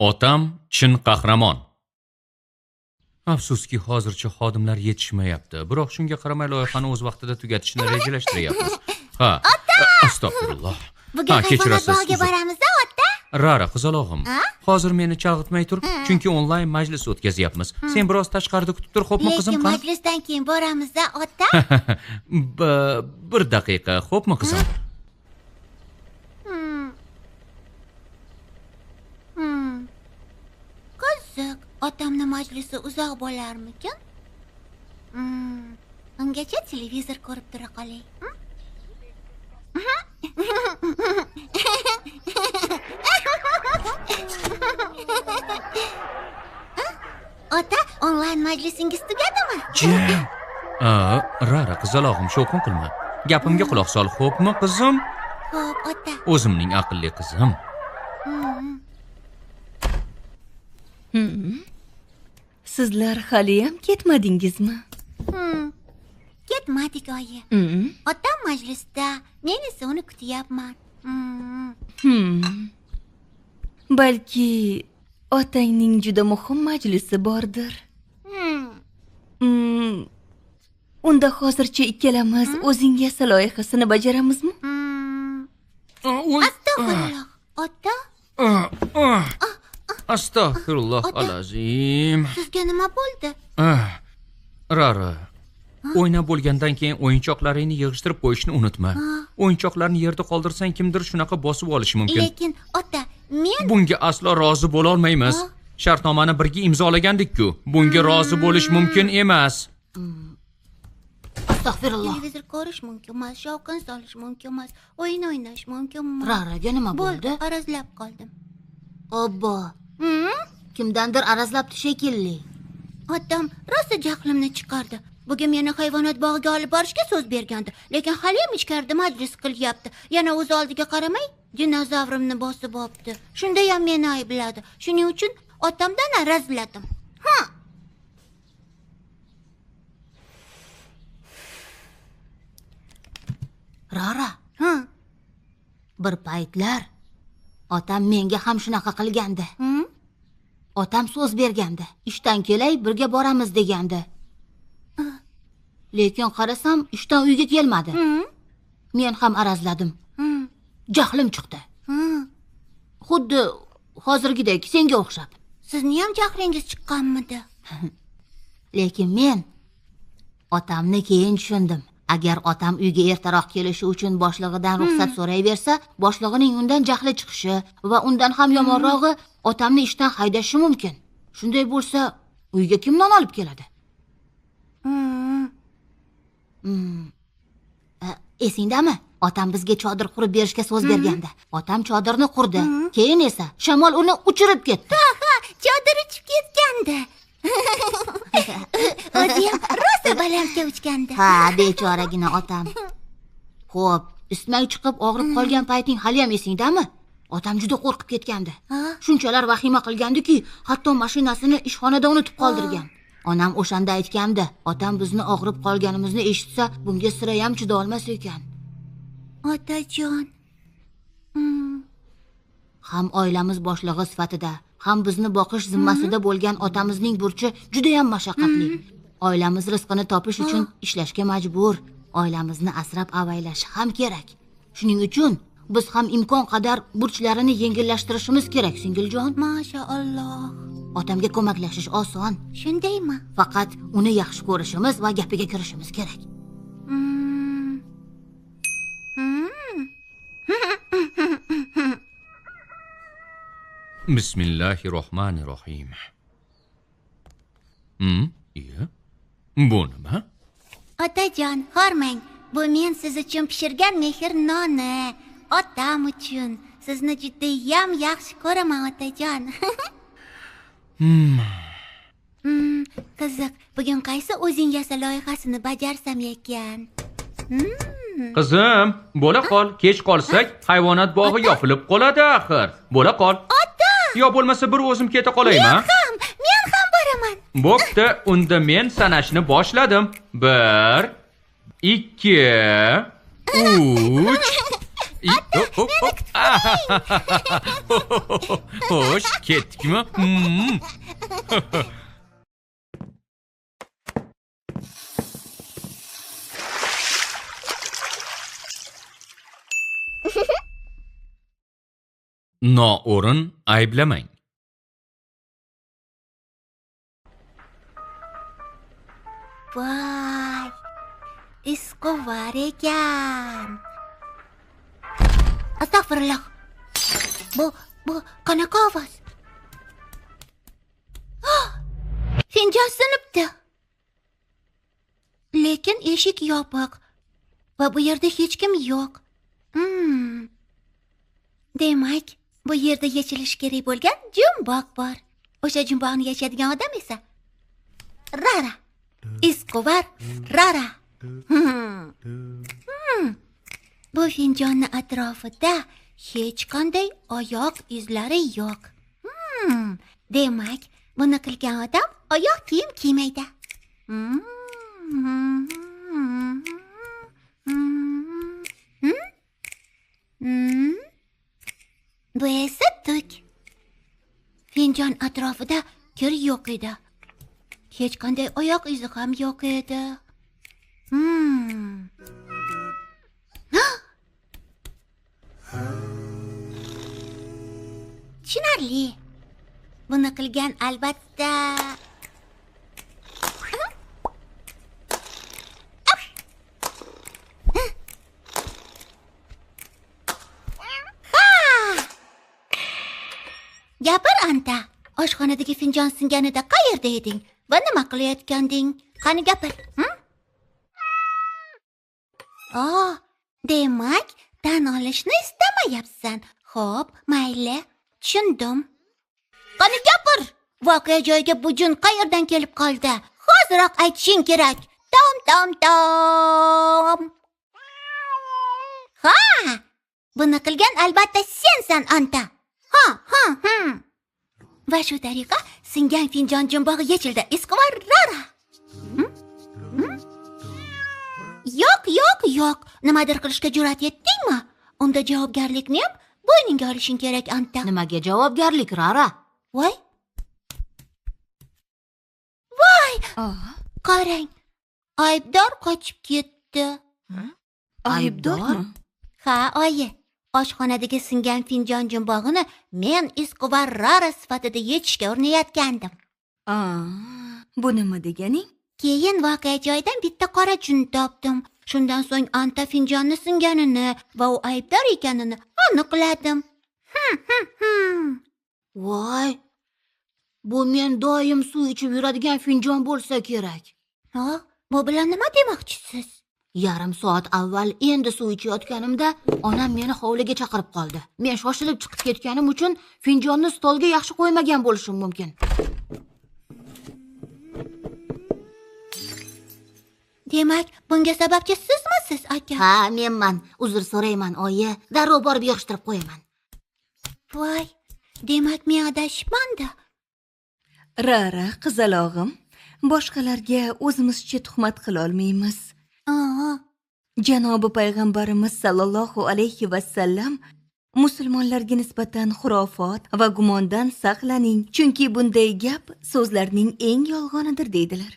Otam chin qahramon. Afsuski hozircha xodimlar yetishmayapti. Biroq shunga qaramay loyihani o'z vaqtida tugatishni rejalashtiryapmiz. Ha, astag'firulloh. Bugun hayvonot bog'iga boramiz-da, ota. Rara qizalog'im. Hozir meni chalg'itmay tur, chunki onlayn majlis o'tkazyapmiz. Sen biroz tashqarida kutib tur, xo'pmi qizim? Lekin majlisdan keyin boramiz-da, ota. Bir daqiqa, xo'pmi qizim? Qiziq, otamni majlisi uzoq bo'larmikin? Ungacha televizor ko'rib tura qolay. Ota, onlayn majlisingiz tugadimi? Rara qizalog'im, shovqin qilma. Gapimga quloq sol, xo'pmi qizim? Xo'p, ota. O'zimning aqlli qizim. Sizlar haliyam ketmadingizmi? Ketmadik, oyi. Otam majlisda, men esa uni kutyapman. Balki otangning juda muhim majlisi bordir. Unda hozircha ikkalamiz o'zingiz loyihasini bajaramizmi? Astag'firulloh, ota. Astag'firulloh alazim. Sizga nima bo'ldi? Rara, o'ynab bo'lgandan keyin o'yinchoqlaringni yig'ishtirib qo'yishni unutma. O'yinchoqlarni yerda qoldirsang, kimdir shunaqa bosib olishi mumkin. Lekin ota, men bunga aslo rozi bo'la olmaymiz. Shartnomani birga imzolagandik-ku. Bunga rozi bo'lish mumkin emas. Astag'firulloh. Televizor ko'rish mumkin emas, shovqin solish mumkin emas, o'yin o'ynash mumkin emas. Raraga nima bo'ldi? Arazlab qoldim. Obbo. Kimdandir arazlabdi shekilli. Otam rosa jahlimni chiqardi. Bugun meni hayvonot bog'iga olib borishga so'z bergandi, lekin haliyam ichkarida majlis qilyapti. Yana o'z oldiga qaramay, dinozavrimni bosib olibdi. Shunda ham meni aybladi. Shuning uchun otamdan arazladim. Rara. Bir paytlar otam menga ham shunaqa qilgandi. Otam so'z bergandi. Ishdan kelay birga boramiz degandi. Lekin qarasam, ishdan uyga kelmadi. Men ham arazladim. Jahlim chiqdi. Xuddi hozirgidek senga o'xshab. Sizni ham jahlingiz chiqqanmidi? Lekin men otamni keyin tushundim. Agar otam uyga ertaroq kelishi uchun boshlig'idan ruxsat so'rayversa, boshlig'ining undan jahli chiqishi va undan ham yomonrog'i otamni ishdan haydashi mumkin. Shunday bo'lsa, uyga kim non olib keladi? Esingdami? Otam bizga chodir qurib berishga so'z bergandi. Otam chodirni qurdi. Keyin esa shamol uni uchirib ketdi. Chodir uchib ketgandi. O'zi ham rosa balandga uchgandi. Ha, bechoragina otam. Xo'p, ismay chiqib og'rib qolgan payting haliyam esingdami? Otam juda qo'rqib ketgandi. Shunchalar vahima qilgandiki, hatto mashinasini ishxonada unutib qoldirgan. Onam o'shanda aytgandi, otam bizni og'rib qolganimizni eshitsa, bunga sira ham chida olmas ekan. Otajon. Ham oilamiz boshlig'i sifatida, ham bizni boqish zimmasida bo'lgan otamizning burchi juda ham mashaqqatli. Oilamiz rizqini topish uchun ishlashga majbur. Oilamizni asrab-avaylashi ham kerak. Shuning uchun biz ham imkon qadar burchlarini yengillashtirishimiz kerak, singiljon. Mashaalloh. Otamga ko'maklashish oson. Shundaymi? Faqat uni yaxshi ko'rishimiz va gapiga kirishimiz kerak. Bismillahirrohmanirrohim. Iya. Bu nima? Otajon, hormang. Bu men siz uchun pishirgan mehr noni. Otam uchun. Sizni juda ham yaxshi ko'raman, otajon. Qiziq, bugun qaysi o'zingiz loyihasini bajarsam ekan? Qizim, bo'la qol. Kech qolsak, hayvonot bog'i yopilib qoladi axir. Bo'la qol. Ota! Yo bo'lmasa bir o'zim keta qolaymi? Men ham boraman. Bo'pti, unda men sanashni boshladim. 1 2 3 Xo'sh, ketdikmi? Noo'rin ayblamang. Voy, Escobar ekan. Astagfirullah. Bu qanaqa ovoz? Finjon sinibdi. Lekin eshik yopiq va bu yerda hech kim yo'q. Demak, bu yerda yechilishi kerak bo'lgan jumboq bor. O'sha jumboqni yechadigan odam esa Rara. Escobar Rara. Bu finjonni atrofida hech qanday oyoq izlari yo'q. Demak, buni qilgan odam oyoq kiyim kiymaydi. Bu esa tuk. Finjon atrofida kir yo'q edi. Hech qanday oyoq izi ham yo'q edi. Tushunarli. Buni qilgan albatta. Gapir anta. Oshxonadagi finjon singanida qayerda eding? Va nima qilayotganding? Qani gapir. Demak, tan olishni istamayapsan. Xo'p, mayli. Tushundim. Qani gapir. Voqea joyiga bu jun qayerdan kelib qoldi? Hoziroq aytishing kerak. Tom. Ha! Buni qilgan albatta sensan anta. Va shu tariqa singan finjon jumbog'i yechildi. Escobar Rara. Yo'q. Nimadir qilishga jur'at etdingmi? Unda javobgarlikni ham bo'yningga olishing kerak anta. Nimaga javobgarlik, Rara? Voy! Qarang. Aybdor qochib ketdi. Aybdormi? Ha, oyi. Oshxonadagi singan finjon jumbog'ini men Escobar Rara sifatida yechishga urinayotgandim. Bu nima deganing? Keyin voqea joyidan bitta qora jun topdim. Shundan so'ng anta finjonni singanini va u aybdor ekanini aniqladim. Voy! Bu men doim suv ichib yuradigan finjon bo'lsa kerak. Bu bilan nima demoqchisiz? Yarim soat avval endi suv ichayotganimda onam meni hovliga chaqirib qoldi. Men shoshilib chiqib ketganim uchun finjonni stolga yaxshi qo'ymagan bo'lishim mumkin. Demak, bunga sababchi sizmisiz, aka? Ha, menman. Uzr so'rayman, oyi. Darrov borib yig'ishtirib qo'yaman. Voy, demak men adashibman-da. Rara, qizalog'im, boshqalarga o'zimizcha tuhmat qila olmaymiz. Janobi payg'ambarimiz sallallohu alayhi vasallam musulmonlarga nisbatan xurofot va gumondan saqlaning, chunki bunday gap so'zlarning eng yolg'onidir deydilar.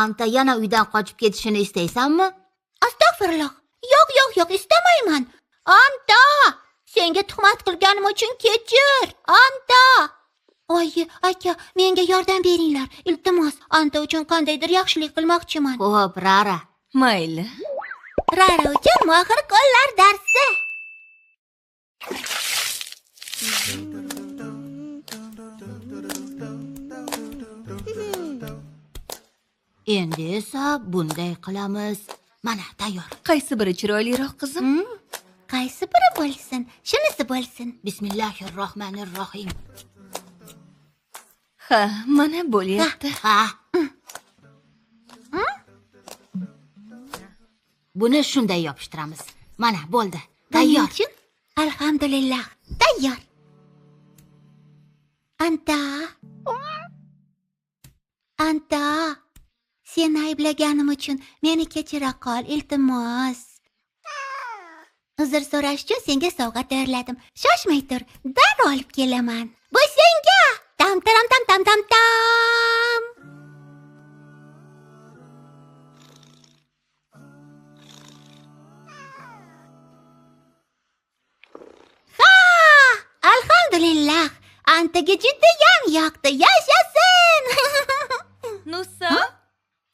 Anta yana uydan qochib ketishini istaysanmi? Astagfirullah. Yo'q, istamayman. Anta, senga tuhmat qilganim uchun kechir. Anta. Oyi, aka, menga yordam beringlar. Iltimos, anta uchun qandaydir yaxshilik qilmoqchiman. Xo'p, Rara. Mayli. Rara uchun mohir qo'llar darsi. Endi esa bunday qilamiz. Mana, tayyor. Qaysi biri chiroyliroq, qizim? Qaysi biri bo'lsin? Shunisi bo'lsin. Bismillahirrohmanirrohim. Ha, mana bo'lyapti. Ha. Buni shunday yopishtiramiz. Mana, bo'ldi. Tayyor. Buning uchun alhamdulillah, tayyor. Anta, seni ayblaganim uchun meni kechira qol, iltimos. Uzr so'rash uchun senga sovg'a tayyorladim. Shoshmay tur, darrov olib kelaman. Bu senga. Tam taram tam tam tam tam. Ha! Alhamdulillah. Antaga judayam yoqdi. Yashasin. Nusa,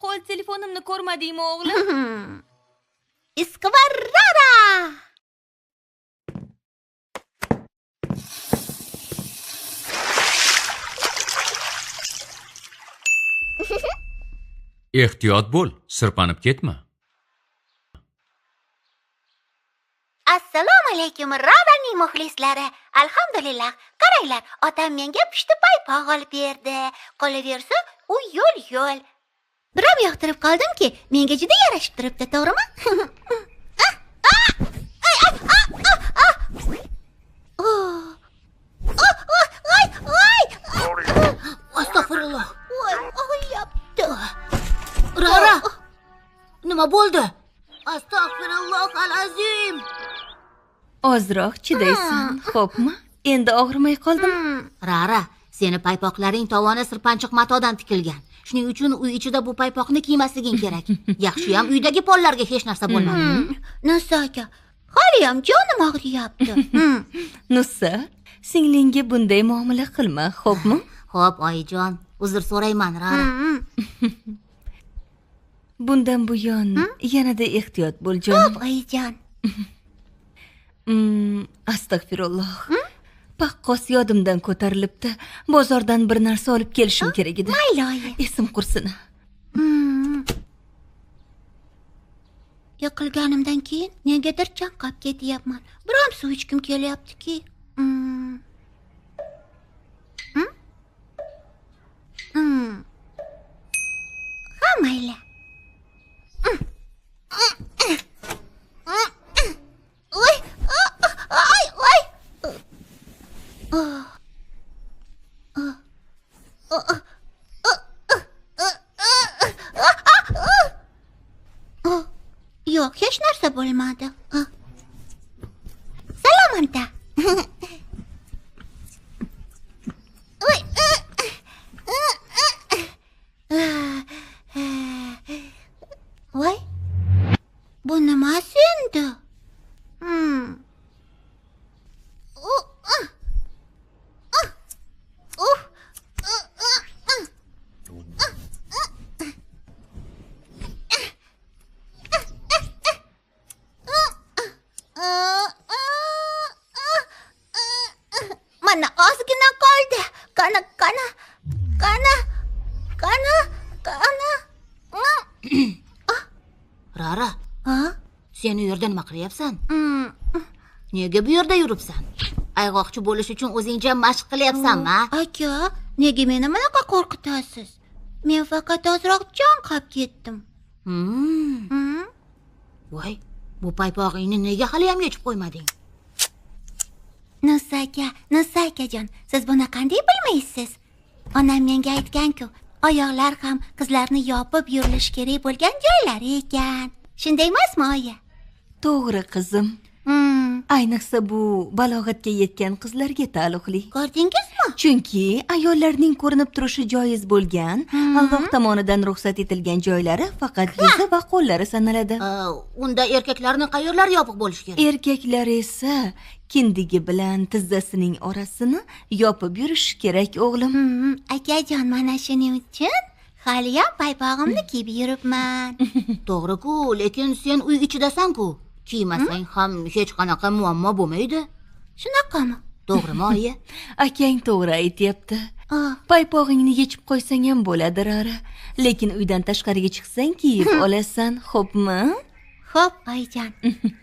qo'l telefonimni ko'rmadingmi o'g'lim? Iskvarrara. Ehtiyot bo'l, sirpanib ketma. Assalomu alaykum Ravaning muxlislari. Alhamdulillah. Qaranglar, otam menga pushti paypoq olib berdi. Qolaversa, u yo'l. Biroq yoqtirib qoldimki, menga juda yarashib turibdi, to'g'rimi? Astag'firulloh. Voy, og'riyapti. Rara. Nima bo'ldi? Astag'firulloh alazim. Ozroq chidaysan, xo'pmi? Endi og'rimay qoldimi? Rara, seni paypoqlaring tovoni sirpanchiq matodan tikilgan. Shuning uchun uy ichida bu paypoqni kiymasliging kerak. Yaxshiyam uydagi pollarga hech narsa bo'lmadi. Nasaka, haliyam jonim og'riyapti. Nusa, singlingga bunday muomala qilma, xo'pmi? Xo'p, oyijon, uzr so'rayman, Rara. Bundan buyon yanada ehtiyot bo'l, jonim. Xo'p, oyijon. Astag'firulloh. Paqqos yodimdan ko'tarilibdi. Bozordan bir narsa olib kelishim kerak edi. Mayli, oyi. Esim qursin. Yiqilganimdan keyin negadir chanqab ketyapman. Biram suv ichkim kelyapti-ki. Ha, mayli. Voy, voy. Yo'q, hech narsa bo'lmadi. Salom anta. Voy. Bu nimasi endi? Mana ozgina qoldi. Qani. Rara, Ha? sen u yerda nima qilyapsan? Nega bu yerda yuribsan? Ayg'oqchi bo'lish uchun o'zingcha mashq qilyapsanmi? Aka, nega meni bunaqa qo'rqitasiz? Men faqat ozroq chanqab ketdim. Voy, bu paypog'ingni nega haliyam yechib qo'ymading? Nusa akajon, siz buni qanday bilmaysiz? Onam menga aytgan-ku, oyoqlar ham qizlarni yopib yurilish kerak bo'lgan joylar ekan. Shunday emasmi, oyi? To'g'ri, qizim. Ayniqsa bu balog'atga yetgan qizlarga taalluqli. Ko'rdingizmi? Chunki ayollarning ko'rinib turishi joiz bo'lgan, Alloh tomonidan ruxsat etilgan joylari faqat yuzi va qo'llari sanaladi. Unda erkaklarni qayerlari yopiq bo'lishi kerak? Erkaklar esa kindigi bilan tizzasining orasini yopib yurishi kerak, o'g'lim. Akajon, mana shuning uchun haliyam paypog'imni kiyib yuribman. To'g'ri-ku, lekin sen uy ichidasan-ku. Kiymasang ham hech qanaqa muammo bo'lmaydi. Shunaqami? To'g'rimi, oyi? Akang to'g'ri aytyapti. Paypog'ingni yechib qo'ysang ham bo'ladi, Rara. Lekin uydan tashqariga chiqsang kiyib olasan, xo'pmi? Xo'p, oyijon.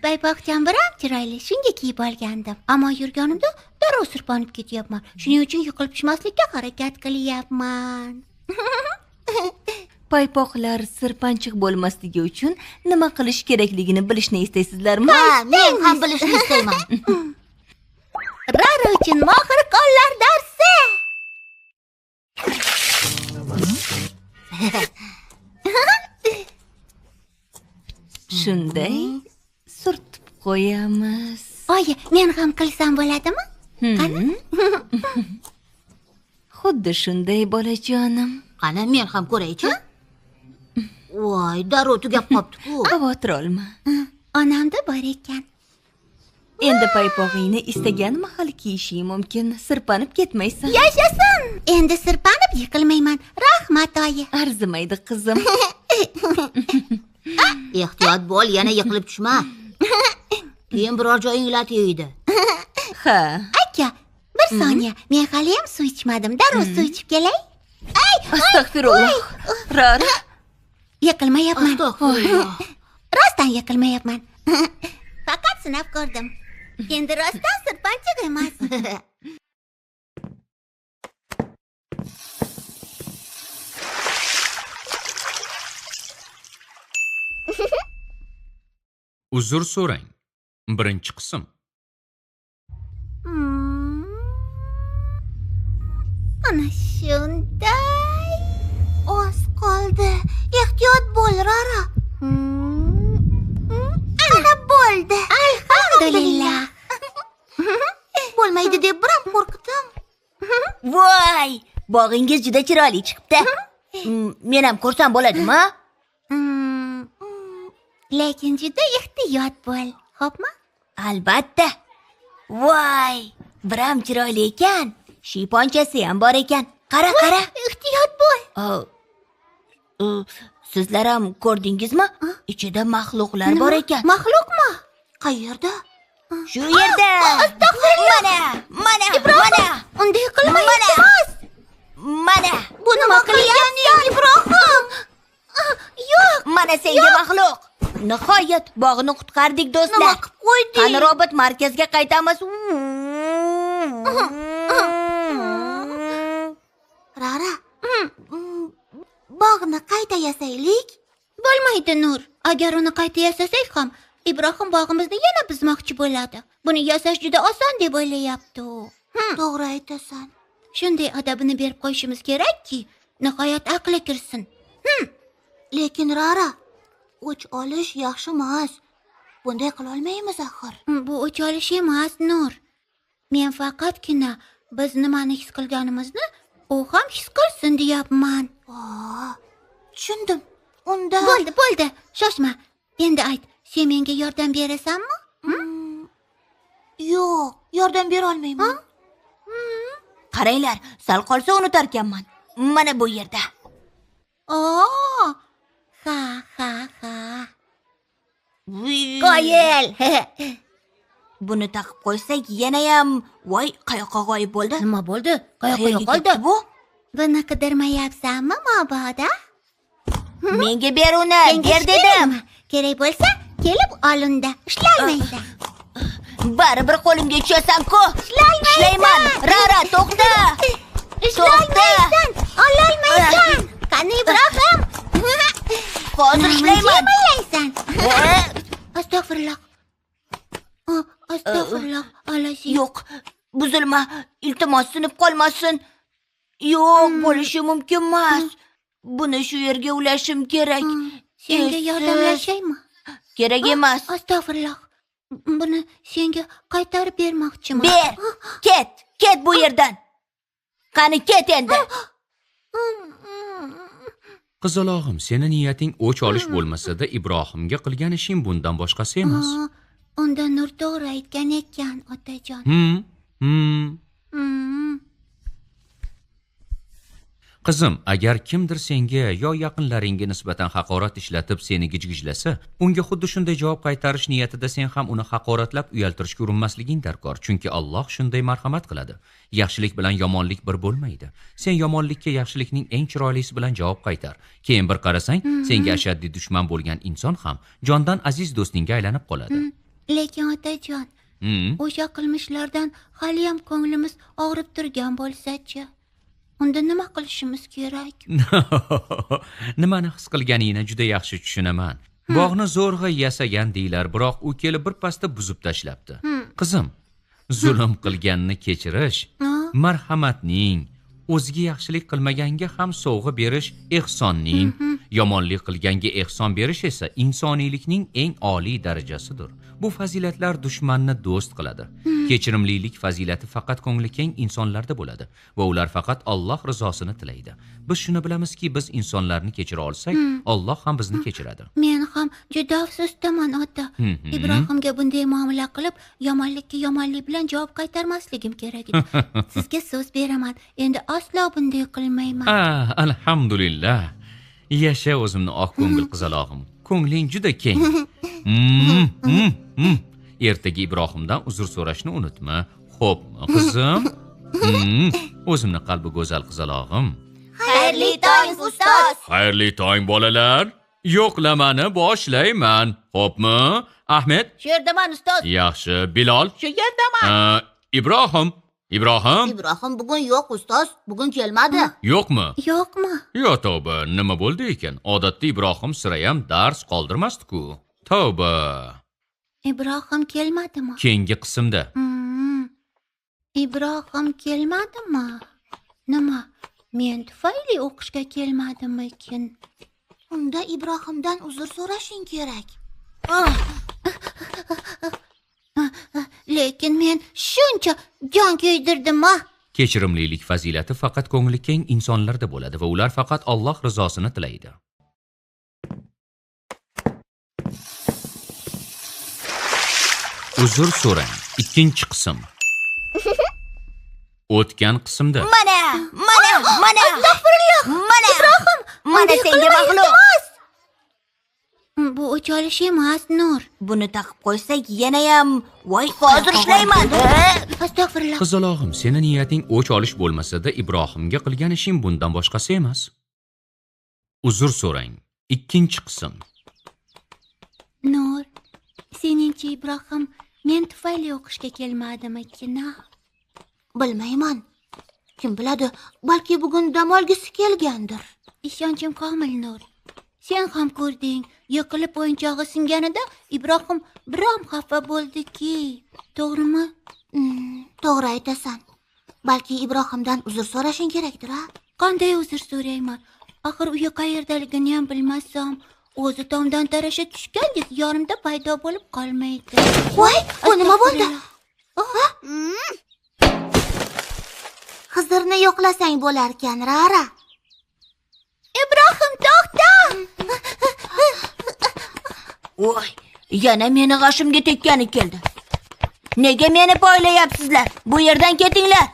Paypoqcham biram chiroyli, shunga kiyib olgandim. Ammo yurganimda darrov sirpanib ketyapman. Shuning uchun yiqilib tushmaslikka harakat qilyapman. Paypoqlar sirpanchiq bo'lmasligi uchun nima qilish kerakligini bilishni istaysizlarmi? Ha, men ham bilishni istayman. Rara uchun mohir qo'llar darsi. Shunday surtib qo'yamiz. Oyi, men ham qilsam bo'ladimi? Qani? Xuddi shunday bolajonim. Qani men ham ko'raychi. Voy, darrov tugab qopti-ku. Xavotir olma. Onamda bor ekan. Endi paypog'ingni istagan mahal kiyishing mumkin. Sirpanib ketmaysan. Yashasin! Endi sirpanib yiqilmayman. Rahmat, oyi. Arzimaydi qizim. Ehtiyot bo'l, yana yiqilib tushma. Keyin biror joying lat yeydi. Ha. Aka, bir soniya. Men hali ham suv ichmadim. Darrov suv ichib kelay. Astagfirulloh. Rara. Yiqilmayapman. Astagfirulloh. Rostdan yiqilmayapman. Faqat sinab ko'rdim. Endi rostdan sirpanchiq emas. Uzr so'rang. Birinchi qism. Ana shunday. Oz qoldi. Ehtiyot bo'l, Rara. Ana bo'ldi. Alhamdulillah. Bo'lmaydi deb biram qo'rqdim. Voy, bog'ingiz juda chiroyli chiqibdi. Men ham ko'rsam bo'ladimi? Lekin juda ehtiyot bo'l, xo'pmi? Albatta. Voy, biram chiroyli ekan. Shiyponchasi ham bor ekan. Qara, qara. Ehtiyot bo'l. Sizlar ham ko'rdingizmi? Ichida maxluqlar bor ekan. Maxluqmi? Qayerda? Shu yerda. Mana. Unday qilmaysiz. Mana. Bu nima qilyapsan, Ibrohim? Yo'q. Mana senga maxluq. Nihoyat bog'ni qutqardik do'stlar. Nima qilib qo'yding? Qani robot markazga qaytamiz. Rara. Bog'ni qayta yasaylik. Bo'lmaydi, Nur. Agar uni qayta yasasak ham, Ibrohim bog'imizni yana buzmoqchi bo'ladi. Buni yasash juda oson deb o'ylayapti u. To'g'ri aytasan. Shunday adabini berib qo'yishimiz kerakki, nihoyat aqli kirsin. Lekin Rara, o'ch olish yaxshi emas. Bunday qila olmaymiz axir. Bu o'ch olish emas, Nur. Men faqatgina biz nimani his qilganimizni u ham his qilsin deyapman. Tushundim. Unda Bo'ldi. Shoshma. Endi ayt, sen menga yordam berasanmi? Yo'q, yordam bera olmayman. Qaranglar, sal qolsa unutarkanman. Mana bu yerda. Ha. Qoyil. Buni taqib qo'ysak yana ham voy qayoqqa g'oyib bo'ldi? Nima bo'ldi? Qayoqqa Qayerga yo'qoldi? ketdi bu? Buni qidirmayapsanmi, Mabodo? Menga ber uni, ber dedim. Kerak bo'lsa, kelib ol unda. Ishlaymaysan. Baribir qo'limga tushasan-ku. Ishlayman. Rara, to'xta. Ishlaymaysan. Ololmaysan. Qani Ibrohim? Hozir ishlayman. Ishlaysan. Astagfirulloh. Astagfirulloh. Olashi. Yo'q, buzilma. Iltimos sinib qolmasin. Yo'q, bo'lishi mumkin emas. Buni shu yerga ulashim kerak. Senga yordamlashaymi? Kerak emas. Astagfirulloh. Buni senga qaytarib bermoqchiman. Ber. Ket bu yerdan. Qani ket endi. Qizalog'im, seni niyating o'ch olish bo'lmasa-da, Ibrohimga qilgan ishing bundan boshqasi emas. Unda Nur to'g'ri aytgan ekan, otajon. Qizim, agar kimdir senga yo yaqinlaringga nisbatan haqorat ishlatib seni gijgijlasa, unga xuddi shunday javob qaytarish niyatida sen ham uni haqoratlab uyaltirishga urinmasliging darkor, chunki Alloh shunday marhamat qiladi. Yaxshilik bilan yomonlik bir bo'lmaydi. Sen yomonlikka yaxshilikning eng chiroylisi bilan javob qaytar. Keyin bir qarasang, senga ashaddiy dushman bo'lgan inson ham jondan aziz do'stingga aylanib qoladi. Lekin otajon, o'sha qilmishlardan hali ham ko'nglimiz og'rib turgan bo'lsa-chi? Unda nima qilishimiz kerak? Nimani his qilganingni juda yaxshi tushunaman. Bog'ni zo'rg'a yasagan deylar, biroq u kelib bir pasda buzib tashlabdi. Qizim, zulm qilganni kechirish, marhamatning, o'ziga yaxshilik qilmaganga ham sovg'a berish ehsonning, Yomonlik qilganga ehson berish esa insoniylikning eng oliy darajasidir. Bu fazilatlar dushmanni do'st qiladi. Kechirimlilik fazilati faqat ko'ngli keng insonlarda bo'ladi va ular faqat Alloh rizosini tilaydi. Biz shuni bilamizki, biz insonlarni kechira olsak, Alloh ham bizni kechiradi. Men ham juda afsusdaman ota. Ibrohimga bunday muomala qilib, yomonlikka yomonlik bilan javob qaytarmasligim kerak edi. Sizga so'z beraman, endi aslo bunday qilmayman. Alhamdulillah. Yasha o'zimni oq ko'ngil qizalog'im. Ko'ngling juda keng. Ertaga Ibrohimdan uzr so'rashni unutma. Xo'pmi, qizim? O'zimni qalbi go'zal qizalog'im. Xayrli tong, ustoz. Xayrli tong bolalar. Yo'qlamani boshlayman. Xo'pmi? Ahmed? Shu yerdaman, ustoz. Yaxshi. Bilol? Shu yerdaman. Ibrohim? Ibrohim bugun yo'q, ustoz. Bugun kelmadi. Yo'qmi? Yo'qmi? Yo tavba, nima bo'ldi ekan? Odatda Ibrohim sirayam dars qoldirmasdi-ku. Tavba. Ibrohim kelmadimi? Keyingi qismda. Ibrohim kelmadimi? Nima? Men tufayli o'qishga kelmadimikin? Unda Ibrohimdan uzr so'rashing kerak. Lekin men shuncha jon kuydirdim-a. Kechirimlilik fazilati faqat ko'ngli keng insonlarda bo'ladi va ular faqat Alloh rizosini tilaydi. Uzr so'rang. Ikkinchi qism. O'tgan qismda Mana. Astag'firulloh. Mana senga maxluq. Bu o'ch olish emas, Nur. Buni taqib qo'ysak yanayam voy hozir ishlayman. Astag'firulloh. qizalog'im, seni niyating o'ch olish bo'lmasa-da, Ibrohimga qilgan ishing bundan boshqasi emas. Uzr so'rang. Ikkinchi qism. Nur, seningcha Ibrohim men tufayli o'qishga kelmadimikin? Bilmayman. Kim biladi, balki bugun dam olgisi kelgandir. Ishonchim komil, Nur. Sen ham ko'rding, yiqilib o'yinchog'i singanida Ibrohim biram xafa bo'ldiki. To'g'rimi? To'g'ri aytasan. Balki Ibrohimdan uzr so'rashing kerakdir, a? Qanday uzr so'rayman? Axir uyi qayerdaligini ham bilmasam, o'zi tomdan tarasha tushgandek yonimda paydo bo'lib qolmaydi. Voy, bu nima bo'ldi? Xizrni yo'qlasang bo'larkan, Rara. Ibrohim, to'xta! Voy, yana meni g'ashimga tekkani keldi. Nega meni poylayapsizlar? Bu yerdan ketinglar.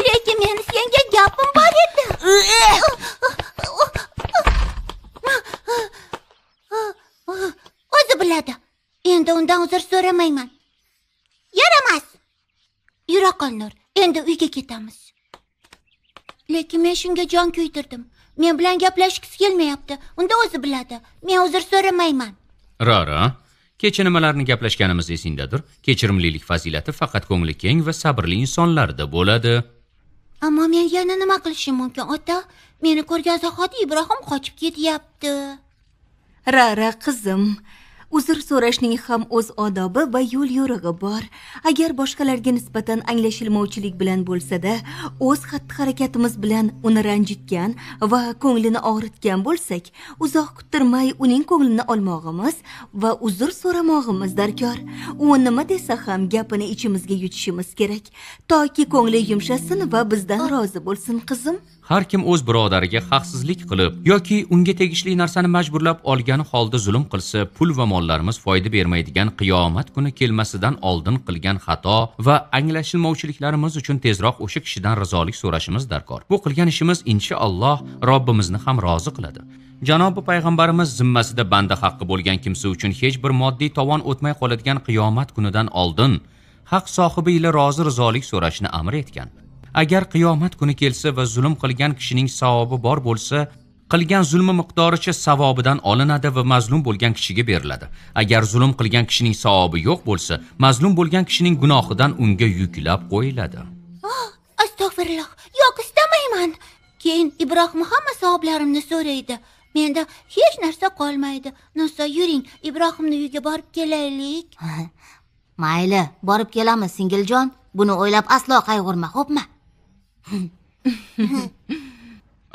Lekin meni senga gapim bor edi. O'zi biladi. Endi undan uzr so'ramayman. Yaramas. Yura qol, Nur. Endi uyga ketamiz. Lekin men shunga jon kuydirdim. Men bilan gaplashgisi kelmayapti. Unda o'zi biladi. Men uzr so'ramayman. Rara, kecha nimalarni gaplashganimiz esingdadir? Kechirimlilik fazilati faqat ko'ngli keng va sabrli insonlarda bo'ladi. Ammo men yana nima qilishim mumkin, ota? Meni ko'rgan zahoti Ibrohim qochib ketyapti. Rara qizim, uzr so'rashning ham o'z odobi va yo'l yo'rig'i bor. Agar boshqalarga nisbatan anglashilmovchilik bilan bo'lsa-da, o'z xatti-harakatimiz bilan uni ranjitgan va ko'nglini og'ritgan bo'lsak, uzoq kuttirmay uning ko'nglini olmog'imiz va uzr so'ramog'imiz darkor. U nima desa ham gapini ichimizga yutishimiz kerak, toki ko'ngli yumshasin va bizdan rozi bo'lsin, qizim. Har kim o'z birodariga haqsizlik qilib yoki unga tegishli narsani majburlab olgani holda zulm qilsa, pul va mollarimiz foyda bermaydigan qiyomat kuni kelmasidan oldin qilgan xato va anglashilmovchiliklarimiz uchun tezroq o'sha kishidan rizolik so'rashimiz darkor. Bu qilgan ishimiz inshaalloh Robbimizni ham rozi qiladi. Janobi payg'ambarimiz zimmasida banda haqqi bo'lgan kimsa uchun hech bir moddiy tovon o'tmay qoladigan qiyomat kunidan oldin haq sohibi ila rozi rizolik so'rashni amr etgan. Agar qiyomat kuni kelsa va zulm qilgan kishining savobi bor bo'lsa, qilgan zulmi miqdoricha savobidan olinadi va mazlum bo'lgan kishiga beriladi. Agar zulm qilgan kishining savobi yo'q bo'lsa, mazlum bo'lgan kishining gunohidan unga yuklab qo'yiladi. Astag'firulloh. Yo'q, istamayman. Keyin Ibrohim hamma savoblarimni so'raydi. Menda hech narsa qolmaydi. Nusa, yuring, Ibrohimning uyiga borib kelaylik. Mayli, borib kelamiz, singiljon. Buni o'ylab aslo qayg'urma, xo'pmi?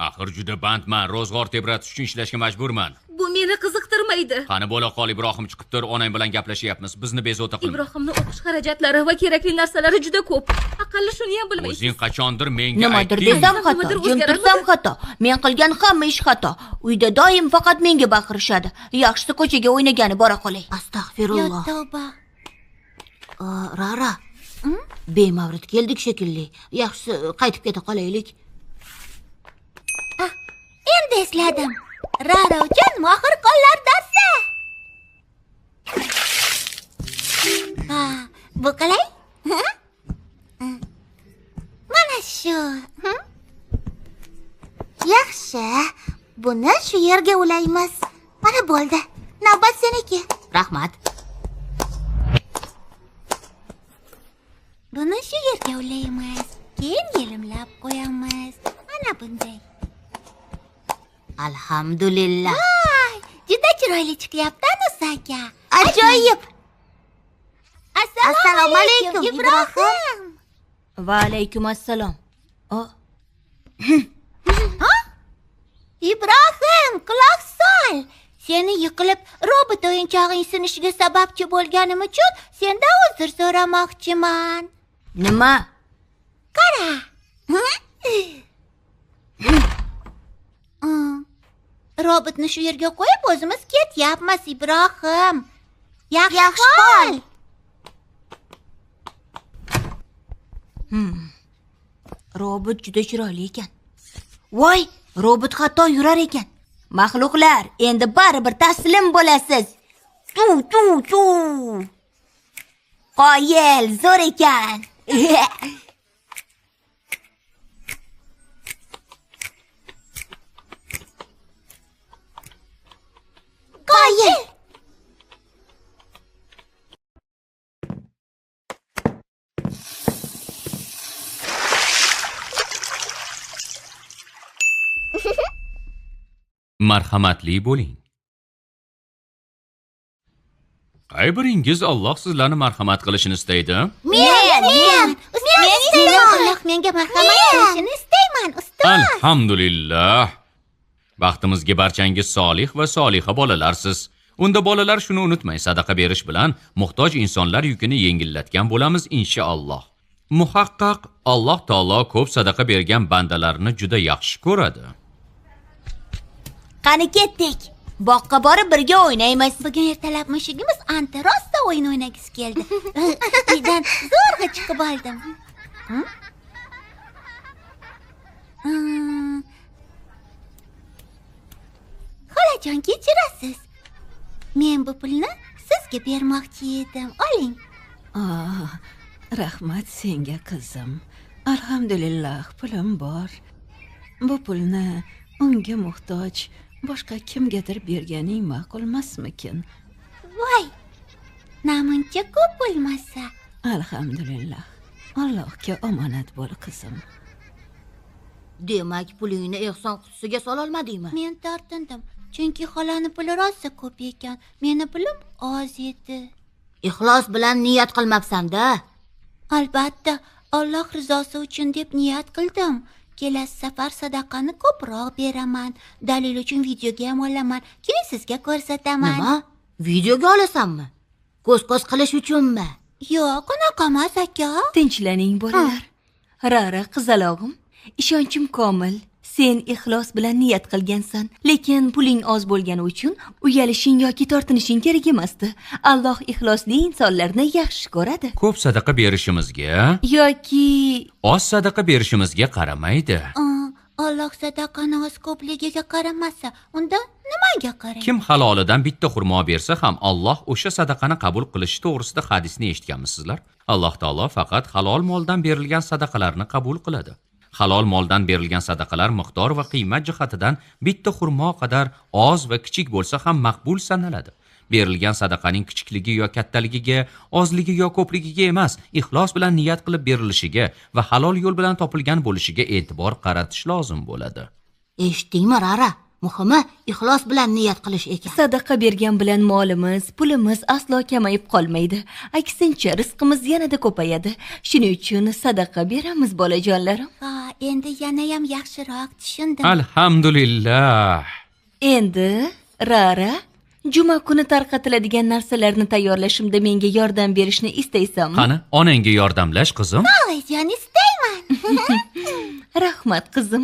Axir juda bandman, ro'zg'or tebratish uchun ishlashga majburman. Bu meni qiziqtirmaydi. Qani bo'la qol, Ibrohim chiqib tur, onang bilan gaplashyapmiz. Bizni bezovta qilma. Ibrohimning o'qish xarajatlari va kerakli narsalari juda ko'p. Aqalli shuni ham bilmaysiz. O'zing qachondir menga Nimadir aytding. desam xato, Nimadir jim o'zgararmidi? tursam xato. Men qilgan hamma ish xato. Uyda doim faqat menga baqirishadi. Yaxshisi ko'chaga o'ynagani bora qolay. Yo Astag'firulloh. tavba. Rara. Bemavrid keldik shekilli. Yaxshisi qaytib keta qolaylik. Endi esladim. Rara uchun mohir qo'llar darsi. Ha, bu qalay? Mana shu. Yaxshi. Buni shu yerga ulaymiz. Mana bo'ldi. Navbat seniki. Rahmat. Buni shu yerga ulaymiz. Keyin yelimlab qo'yamiz. Mana bunday. Alhamdulillah. Voy, juda chiroyli chiqyapti Anus aka. Ajoyib. Assalomu alaykum, Ibrohim. Va alaykum assalom. Ibrohim, quloq sol. Seni yiqilib robot o'yinchog'ing sinishiga sababchi bo'lganim uchun sendan uzr so'ramoqchiman. Nima? Qara. Robotni shu yerga qo'yib o'zimiz ketyapmiz, Ibrohim. Yaxshi qol. Robot juda chiroyli ekan. Voy, robot hatto yurar ekan. Maxluqlar, endi baribir taslim bo'lasiz. Tu. Qoyil, zo'r ekan. Qoyil. Marhamatli bo'ling. Qay biringiz Alloh sizlarni marhamat qilishini istaydi? Men istayman. Alloh menga marhamat qilishini istayman, ustoz. Alhamdulillah. Baxtimizga barchangiz solih va soliha bolalarsiz. Unda bolalar shuni unutmang, sadaqa berish bilan muhtoj insonlar yukini yengillatgan bo'lamiz inshaalloh. Muhaqqaq Alloh taolo ko'p sadaqa bergan bandalarni juda yaxshi ko'radi. Qani ketdik. Boqqa borib birga o'ynaymiz. Bugun ertalab mushugimiz Anta rosta o'yin o'ynagisi keldi. Uydan zo'rg'a chiqib oldim. Xolajon, kechirasiz. Men bu pulni sizga bermoqchi edim. Oling. Rahmat senga qizim. Alhamdulillah pulim bor. Bu pulni unga muhtoj boshqa kimgadir berganing ma'qulmasmikin? Voy. Namuncha ko'p bo'lmasa. Alhamdulillah. Allohga omonat bo'l qizim. Demak, pulingni ehson qutisiga sola olmadingmi? Men tortindim. Chunki xolani puli rosa ko'p ekan. Meni pulim oz edi. Ixlos bilan niyat qilmabsan-da. Albatta, Alloh rizosi uchun deb niyat qildim. Kelasi safar sadaqani ko'proq beraman. Dalil uchun videoga ham olaman. Keyin sizga ko'rsataman. Nima? Videoga olasanmi? Ko'z-ko'z qilish uchunmi? Yo'q, unaqa emas aka. Tinchlaning bolalar. Rara qizalog'im, ishonchim komil. Sen ixlos bilan niyat qilgansan, lekin puling oz bo'lgani uchun uyalishing yoki tortinishing kerak emasdi. Alloh ixlosli insonlarni yaxshi ko'radi. Ko'p sadaqa berishimizga Yoki oz sadaqa berishimizga qaramaydi. Alloh sadaqani oz ko'pligiga qaramasa, unda nimaga qaraydi? Kim halolidan bitta xurmo bersa ham Alloh o'sha sadaqani qabul qilishi to'g'risida hadisni eshitganmisizlar? Alloh taolo faqat halol moldan berilgan sadaqalarni qabul qiladi. Halol moldan berilgan sadaqalar miqdor va qiymat jihatidan bitta xurmo qadar oz va kichik bo'lsa ham maqbul sanaladi. Berilgan sadaqaning kichikligi yo kattaligiga, ozligi yo ko'pligiga emas, ixlos bilan niyat qilib berilishiga va halol yo'l bilan topilgan bo'lishiga e'tibor qaratish lozim bo'ladi. Eshitdingmi, Rara? Muhimi ixlos bilan niyat qilish ekan. Sadaqa bergan bilan molimiz, pulimiz aslo kamayib qolmaydi. Aksincha, rizqimiz yanada ko'payadi. Shuning uchun sadaqa beramiz, bolajonlarim. Ha, endi yanayam yaxshiroq tushundim. Alhamdulillah. Endi Rara, juma kuni tarqatiladigan narsalarni tayyorlashimda menga yordam berishni istaysanmi? Qani, onangga yordamlash, qizim. Xolajon, istayman. Rahmat, qizim.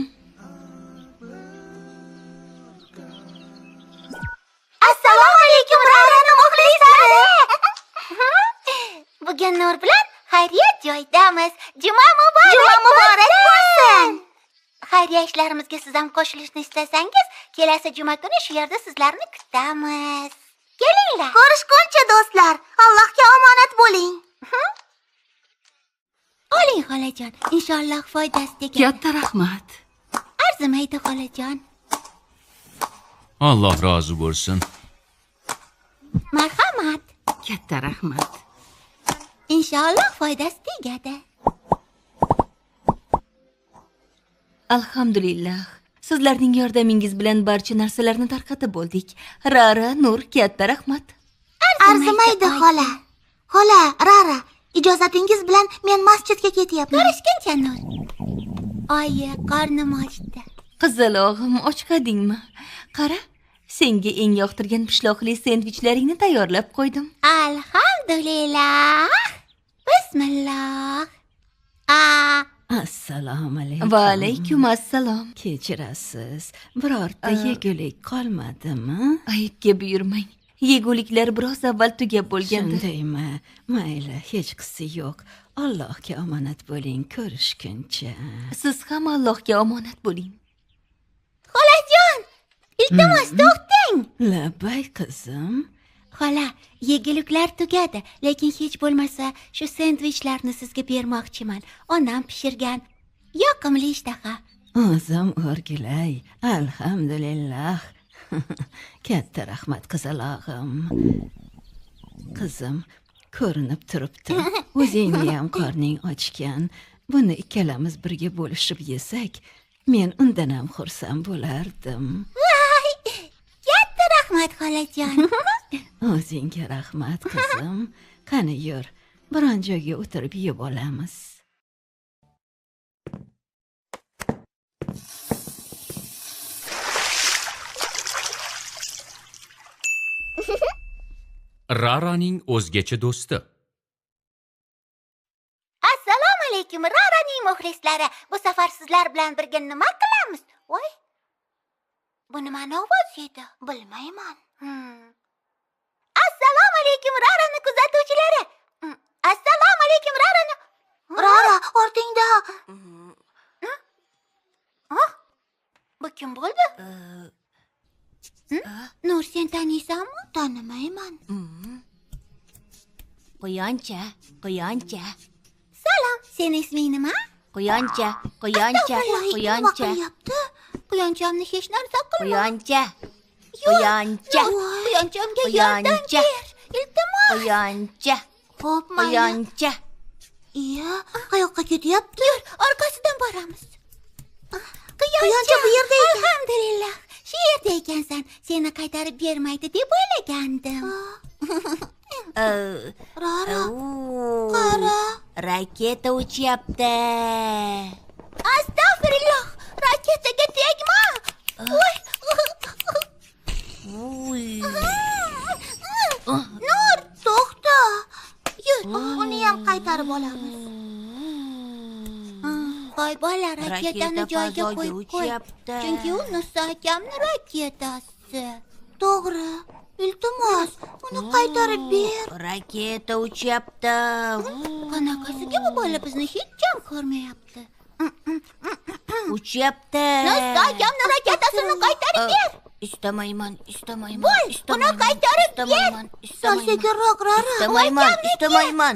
Assalomu alaykum, Rarani muxlislari. Bugun Nur bilan xayriyat joydamiz. Juma muborak bo'lsin. Xayriya ishlarimizga siz ham qo'shilishni istasangiz, kelasi juma kuni shu yerda sizlarni kutamiz. Kelinglar. Ko'rishguncha do'stlar, Allohga omonat bo'ling. Oling xolajon, inshaalloh foydasi tegar. Katta rahmat. Arzimaydi xolajon. Alloh rozi bo'lsin. Marhamat. Katta rahmat. Inshaalloh foydasi tegadi. Alhamdulillah. Sizlarning yordamingiz bilan barcha narsalarni tarqatib bo'ldik. Rara, Nur, katta rahmat. Arzimaydi xola. Xola, Rara, ijozatingiz bilan men masjidga ketyapman. Ko'rishguncha Nur. Oyi, qornim ochdi. Qizalog'im, ochqadingmi? Qara, senga eng yoqtirgan pishloqli sendvichlaringni tayyorlab qo'ydim. Alhamdulillah. Bismillah. Assalomu alaykum. Va alaykum assalom. Kechirasiz. Birorta yegulik qolmadimi? Aybga buyurmang. Yeguliklar biroz avval tugab bo'lgandi. Shundaymi? Mayli, hech qisi yo'q. Allohga omonat bo'ling, ko'rishguncha. Siz ham Allohga omonat bo'ling. Xolajon, iltimos to'xtang. Labbay qizim. Xola, yeguliklar tugadi, lekin hech bo'lmasa shu sendvichlarni sizga bermoqchiman. Onam pishirgan. Yoqimli ishtaha. O'zim o'rgilay. Alhamdulillah. Katta rahmat qizalog'im. Qizim, ko'rinib turibdi. O'zingni ham qorning ochgan. Buni ikkalamiz birga bo'lishib yesak, men undan ham xursand bo'lardim. Katta rahmat xolajon. O'zingga rahmat qizim. Qani yur, biron joyga o'tirib yeb olamiz. Raraning o'zgacha do'sti. Assalomu alaykum, Raraning muxlislari. Bu safar sizlar bilan birga nima qilamiz? Voy. Bu nimani ovoz edi? Bilmayman. Assalomu alaykum, Rarani kuzatuvchilari. Assalomu alaykum, Rarani. Rara, ortingda. Bu kim bo'ldi? Nur, sen taniysanmi? Tanimayman. Quyoncha. Salom, sen isming nima? Quyoncha. Quyonchamni hech narsa qilma. Quyonchamga yordam ber. Iltimos. Quyoncha. Xo'p, mayli. Iya, qayoqqa ketyapti? Yur, orqasidan boramiz. Quyoncha bu yerda ekan. Alhamdulillah. Shu yerda ekansan. Seni qaytarib bermaydi deb o'ylagandim. Rara, qara. Raketa uchyapti. Astag'firulloh. Raketaga tegma. Voy. Nur, to'xta. Yur, uni ham qaytarib olamiz. Voy bola, raketani joyiga qo'yib qo'y. Chunki u Nusa akamning raketasi. To'g'ri. Iltimos, uni qaytarib ber. Raketa uchyapti. Qanaqasiga bu bola bizni hech ham ko'rmayapti. Uchyapti. Nusa akamning raketasini qaytarib ber. İstemayman. Voy, uni qaytarib ber. Sal sekinroq, Rara. İstemayman.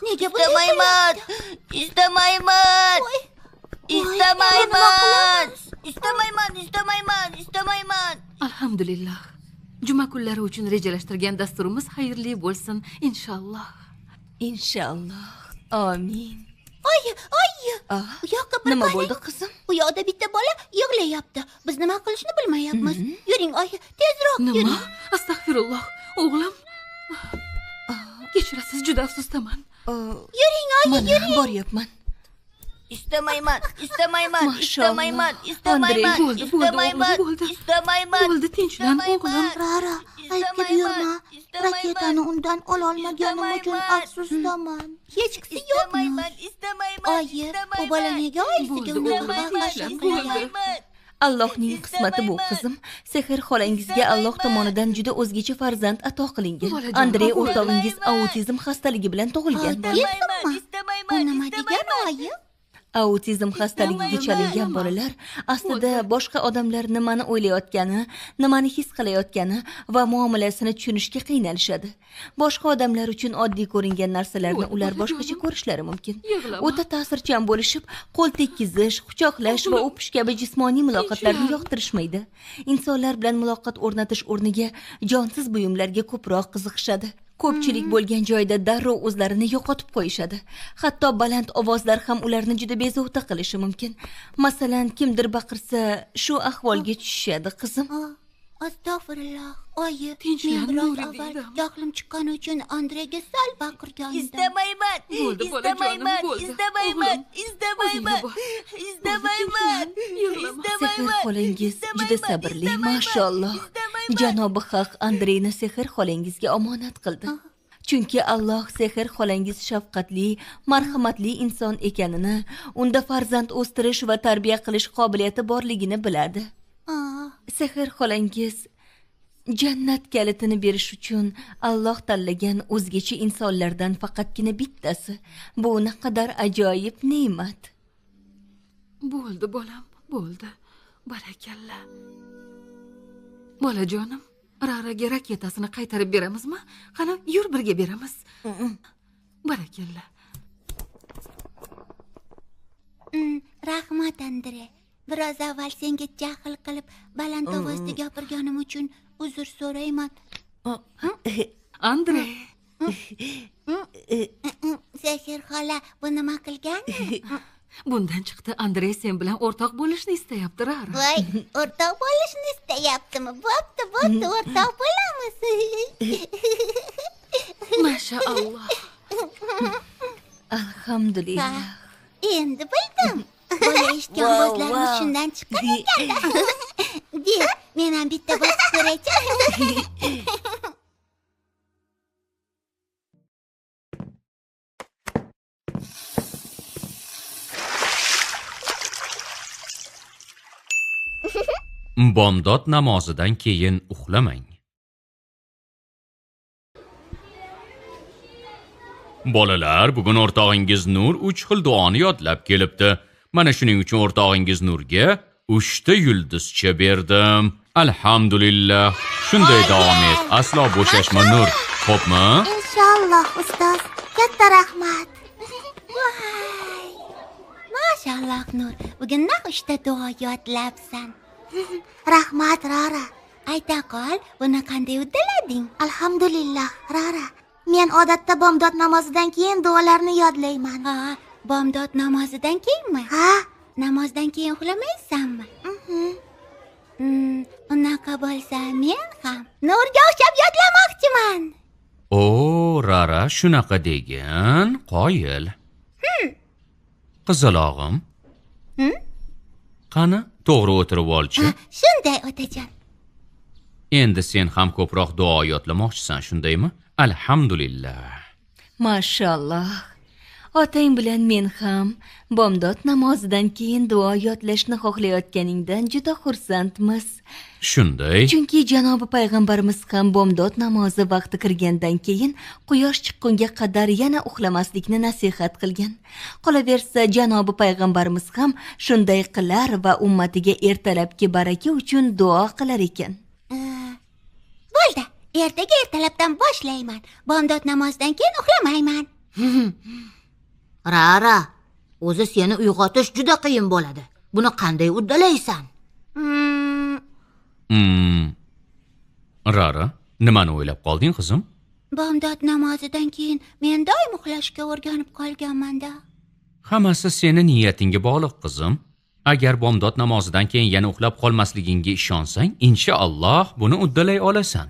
Nega bunday İstemayman. Alhamdulillah. Juma kunlari uchun rejalashtirgan dasturimiz xayrli bo'lsin, inshaalloh. Inshaalloh. Amin. Oyi, Ah, u yoqqa bir nima qarang. bo'ldi qizim? U yoqda bitta bola yig'layapti. Biz nima qilishni bilmayapmiz. Yuring, oyi, tezroq Nima? yuring. Astag'firulloh. O'g'lim. Kechirasiz, juda afsusdaman. Yuring, oyi, Mana boryapman. Istamayman, Mashallah. istamayman, Andrey, bo'ldi, istamayman, bo'ldi. istamayman. Bo'ldi, tinchlan o'g'lim. Rara, aytib yurma. Raketani undan ololmaganim uchun afsusdaman. Hech qisi yo'q. Istamayman, Oyi, u bola nega oyisiga Bo'ldi, unaqa bo'ldi, vahshiy tinchlan, qilgan? bo'ldi. Allohning qismati bu qizim. Seher xolangizga Alloh tomonidan juda o'zgacha farzand ato qilingan. Bolajon, Andrey xafa o'rtog'ingiz autizm xastaligi bilan tug'ilgan. U nima degani, oyi? Autizm xastaligiga chalingan bolalar aslida boshqa odamlar nimani o'ylayotgani, nimani his qilayotgani va muomalasini tushunishga qiynalishadi. Boshqa odamlar uchun oddiy ko'ringan narsalarni ular boshqacha ko'rishlari mumkin. Yig'lama. O'ta ta'sirchan bo'lishib, qo'l tekkizish, quchoqlash va o'pish kabi jismoniy muloqotlarni yoqtirishmaydi. Insonlar bilan muloqot o'rnatish o'rniga jonsiz buyumlarga ko'proq qiziqishadi. Ko'pchilik bo'lgan joyda darrov o'zlarini yo'qotib qo'yishadi. Hatto baland ovozlar ham ularni juda bezovta qilishi mumkin. Masalan, kimdir baqirsa, shu ahvolga tushishadi, qizim. Astag'firulloh. Oyi, Tinchlan, men biroz Nuriddin. avval jahlim chiqqani uchun Andreyga sal baqirgandim. Istamayman, Bo'ldi, bolajonim, bo'ldi. istamayman, O'zingga bor. istamayman, Yig'lama. Seher xolangiz juda sabrli, mashalloh. Janobi Haq Andreyni Seher xolangizga omonat qildi. Chunki Alloh Seher xolangiz shafqatli, marhamatli inson ekanini, unda farzand o'stirish va tarbiya qilish qobiliyati borligini biladi. Seher xolangiz jannat kalitini berish uchun Alloh tanlagan o'zgacha insonlardan faqatgina bittasi. Bu naqadar ajoyib ne'mat. Bo'ldi, bolam, bo'ldi. Barakalla. Bolajonim, Raraga raketasini qaytarib beramizmi? Qani, yur birga beramiz. Barakalla. Rahmat, Andrey. Biroz avval senga jahl qilib, baland ovozda gapirganim uchun uzr so'rayman. Andrey, Seher xola, bu nima qilgan? bundan chiqdi Andrey sen bilan o'rtoq bo'lishni istayapti, Rara. Voy, o'rtoq bo'lishni istayaptimi? Bo'pti, o'rtoq bo'lamiz. Mashaalloh. Alhamdulillah. Endi bildim. Bola eshitgan so'zlarimiz shundan chiqqan ekan-da. Deb, men ham bitta bosib ko'raychi. Bomdod namozidan keyin uxlamang. Bolalar, bugun o'rtog'ingiz Nur 3 xil duoni yodlab kelibdi. Mana shuning uchun o'rtog'ingiz Nurga 3 ta yulduzcha berdim. Alhamdulillah. Shunday davom et. Aslo bo'shashma Nur. Xo'pmi? Inshaalloh, ustoz. Katta rahmat. Voy. Mashalloh, Nur. Bugun naq 3 ta duo yodlabsan. Rahmat, Rara. Ayta qol, buni qanday uddalading? Alhamdulillah, Rara. Men odatda bomdod namozidan keyin duolarni yodlayman. Ha, bomdod namozidan keyinmi? Ha, namozdan keyin uxlamaysanmi? Unaqa bo'lsa men ham Nurga o'xshab yodlamoqchiman. O, Rara shunaqa degan, qoyil. Qizalog'im. Qani, to'g'ri o'tirib olchi. Shunday, otajon. Endi sen ham ko'proq duo yodlamoqchisan, shundaymi? Alhamdulillah. Mashalloh. Otang bilan men ham bomdod namozidan keyin duo yodlashni xohlayotganingdan juda xursandmiz. Shunday. Chunki janobi payg'ambarimiz ham bomdod namozi vaqti kirgandan keyin quyosh chiqqunga qadar yana uxlamaslikni nasihat qilgan. Qolaversa, janobi payg'ambarimiz ham shunday qilar va ummatiga ertalabki baraka uchun duo qilar ekan. Bo'ldi. Ertaga ertalabdan boshlayman. Bomdod namozidan keyin uxlamayman. Rara, o'zi seni uyg'otish juda qiyin bo'ladi. Buni qanday uddalaysan? Rara, nimani o'ylab qolding, qizim? Bomdod namozidan keyin men doim uxlashga o'rganib qolganman-da. Hammasi seni niyatingga bog'liq, qizim. Agar bomdod namozidan keyin yana uxlab qolmasligingga ishonsang, inshaalloh buni uddalay olasan.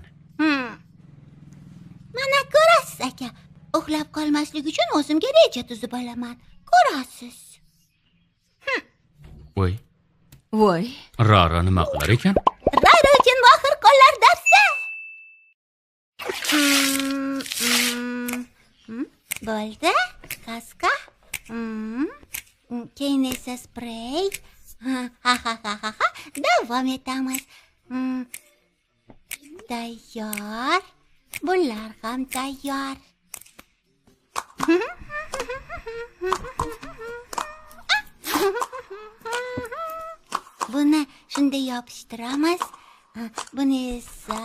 Mana ko'rasiz aka. Uxlab qolmaslik uchun o'zimga reja tuzib olaman. Ko'rasiz. Voy, Voy, Rara nima qilar ekan? Rara uchun oxir qo'llar darsi. Bo'ldi. Kaska. Keyin esa sprey. Davom etamiz. Tayyor. Bular ham tayyor. Buni shunday yopishtiramiz. Buni esa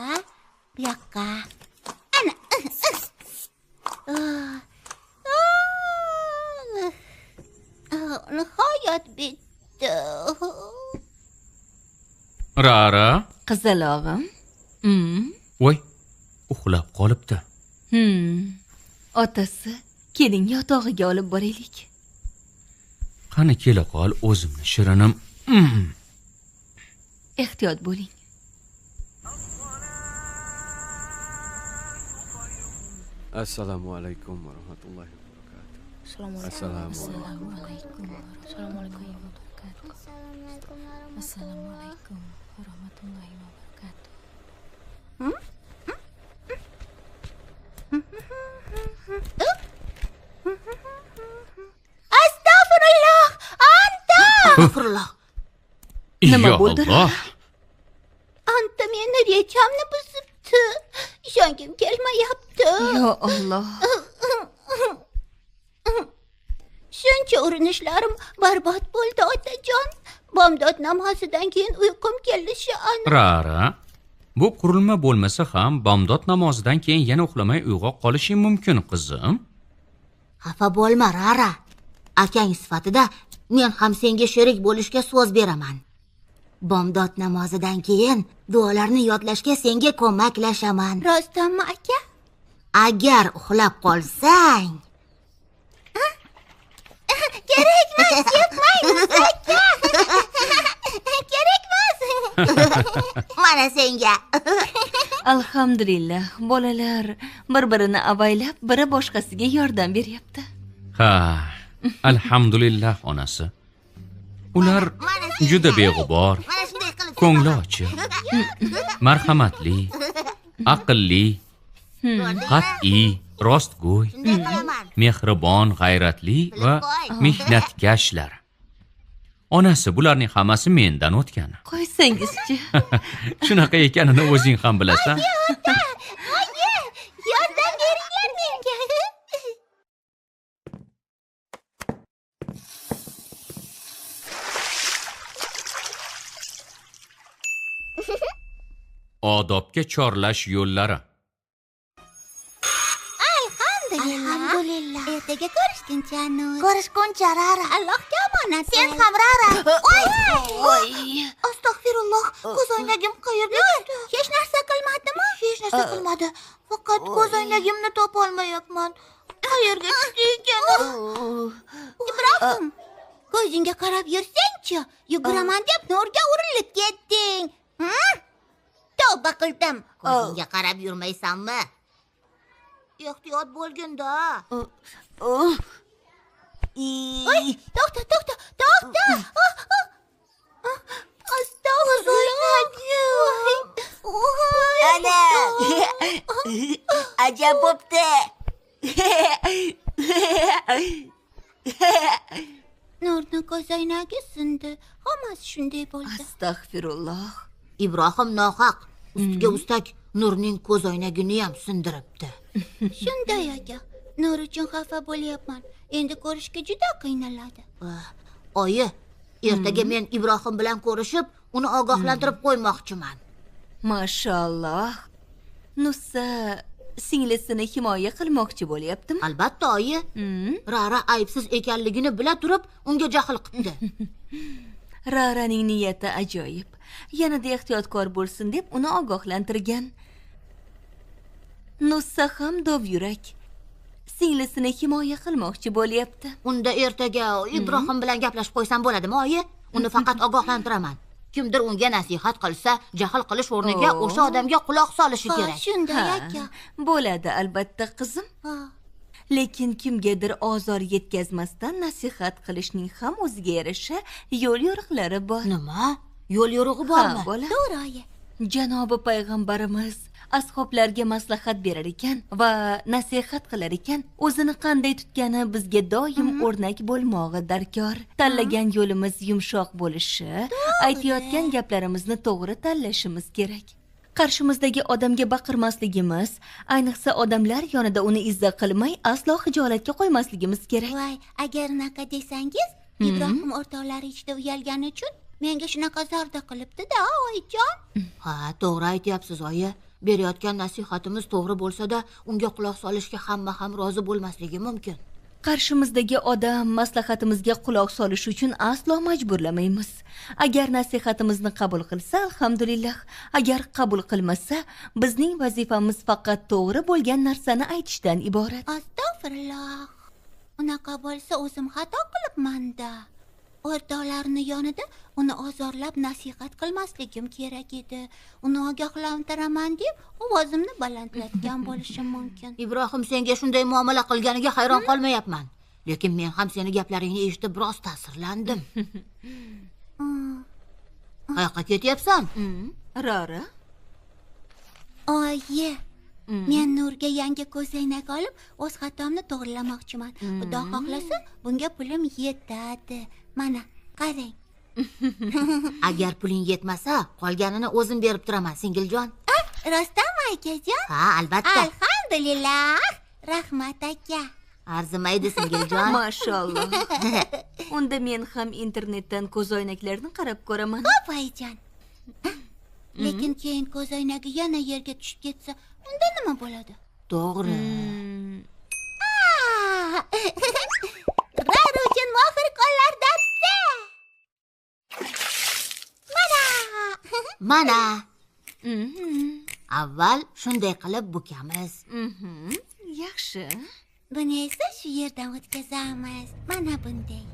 bu yoqqa. Ana. Nihoyat bitdi. Rara, qizalog'im. voy, uxlab qolibdi. Otasi, keling yotog'iga olib boraylik. Qani kela qol, o'zimni shirinim. Ehtiyot bo'ling. Assalomu alaykum va rahmatullohi va barakatuh. Assalomu alaykum. Assalomu alaykum va rahmatullohi va barakatuh. Assalomu alaykum va rahmatullohi va barakatuh. Astagfirullah. Anta. Astagfirullah. Nima Ya bo'ldi? Alloh. Anta meni rejamni buzibdi. Ishongim kelmayapti. Yo Alloh. Shuncha urinishlarim barbod bo'ldi, otajon. Bomdod namozidan keyin uyqum kelishi aniq. Rara, bu qurilma bo'lmasa ham bomdod namozidan keyin yana uxlamay uyg'oq qolishing mumkin, qizim. Xafa bo'lma, Rara. Akang sifatida men ham senga sherik bo'lishga so'z beraman. Bomdod namozidan keyin duolarni yodlashga senga ko'maklashaman. Rostdanmi, aka? Agar uxlab qolsang, Kerakmas, yetmaymiz, aka. Kerakmas. mana senga. Alhamdulillah, bolalar bir-birini avaylab, biri boshqasiga yordam beryapti. Ha, alhamdulillah onasi. Ular juda beg'ubor, Mana shunday qilib. ko'ngli ochiq, marhamatli, aqlli, qat'iy, rostgo'y, Shunday qilaman. mehribon, g'ayratli va mehnatkashlar. Onasi bularning hammasi mendan o'tgan. Qo'ysangizchi. Shunaqa ekanini o'zing ham bilasan. Yordam beringlar menga. Odobga chorlash yo'llari. Alhamdulillah. Ertaga ko'rishguncha Nur. Ko'rishguncha, Rara. Allohga omonat. Sen ham, Rara. Voy. Astagfirulloh. Ko'zoynagim qayerda ketdi? Hech narsa qilmadimi? Hech narsa qilmadi. Faqat ko'zoynagimni topolmayapman. Qayerga tushdi ekan? Ibrohim, ko'zingga qarab yursang-chi, yuguraman deb Nurga urilib ketding. Tavba qildim. Ko'zingga qarab yurmaysanmi? Ehtiyot bo'lgin-da. Oy, to'xta. Astagfirullah. Ana! Ajab bo'pti. Nurning ko'zoynagi sindi. Hammasi shunday bo'ldi. Astagfirulloh. Ibrohim nohaq. Ustiga ustak Nurning ko'zoynagini ham sindiribdi. Shunday aka. Nur uchun xafa bo'lyapman. Endi ko'rishga juda qiynaladi. Oyi, ertaga men Ibrohim bilan ko'rishib, uni ogohlantirib qo'ymoqchiman. Mashalloh. Nusa singlisini himoya qilmoqchi bo'lyaptimi? Albatta, oyi. Rara aybsiz ekanligini bila turib, unga jahl qildi. Raraning niyati ajoyib. Yanada ehtiyotkor bo'lsin deb uni ogohlantirgan. Nusa ham dovyurak. singlisini himoya qilmoqchi bo'lyapti. Unda ertaga Ibrohim bilan gaplashib qo'ysam bo'ladimi, oyi? Uni faqat ogohlantiraman. Kimdir unga nasihat qilsa, jahl qilish o'rniga o'sha odamga quloq solishi kerak. Shunday aka. Bo'ladi albatta qizim. Lekin kimgadir ozor yetkazmasdan nasihat qilishning ham o'ziga yarasha yo'l yo'riqlari bor. Nima? Yo'l yo'rig'i bormi? Bola. To'g'ri oyi. Janobi payg'ambarimiz ashoblarga maslahat berar ekan va nasihat qilar ekan, o'zini qanday tutgani bizga doim o'rnak bo'lmog'i darkor. Tanlagan yo'limiz yumshoq bo'lishi, aytayotgan gaplarimizni to'g'ri tanlashimiz kerak. Qarshimizdagi odamga baqirmasligimiz, ayniqsa odamlar yonida uni izza qilmay, aslo hijolatga qo'ymasligimiz kerak. Voy, agar unaqa desangiz, Ibrohim o'rtoqlari ichida uyalgani uchun menga shunaqa zarda qilibdi-da, oyijon. Ha, to'g'ri aytyapsiz, oyi. Berayotgan nasihatimiz to'g'ri bo'lsa-da, unga quloq solishga hamma ham rozi bo'lmasligi mumkin. Qarshimizdagi odam maslahatimizga quloq solish uchun aslo majburlamaymiz. Agar nasihatimizni qabul qilsa, alhamdulillah. Agar qabul qilmasa, bizning vazifamiz faqat to'g'ri bo'lgan narsani aytishdan iborat. Astag'firulloh. Unaqa bo'lsa, o'zim xato qilibman-da. O'rtoqlarning yonida uni ozorlab nasihat qilmasligim kerak edi. Uni ogohlantiraman deb ovozimni balandlatgan bo'lishim mumkin. Ibrohim senga shunday muomala qilganiga hayron qolmayapman. Lekin men ham seni gaplaringni eshitib biroz ta'sirlandim. Qayoqqa ketyapsan? Rora. Oyi, men Nurga yangi ko'zoynak olib, o'z xatomni to'g'rilamoqchiman. Xudo xohlasa, bunga pulim yetadi. Mana, qarang. Agar puling yetmasa, qolganini o'zim berib turaman, singiljon. Rostdanmi, akajon? Ha, albatta. Alhamdulillah. Rahmat aka. Arzimaydi, singiljon. Mashalloh. Unda men ham internetdan ko'zoynaklarni qarab ko'raman. Xo'p, oyijon. Lekin keyin ko'zoynagi yana yerga tushib ketsa, unda nima bo'ladi? To'g'ri. Raro uchun mohir qo'llar darsi. Mana. Avval shunday qilib bukamiz. Yaxshi. Buni esa shu yerdan o'tkazamiz. Mana bunday.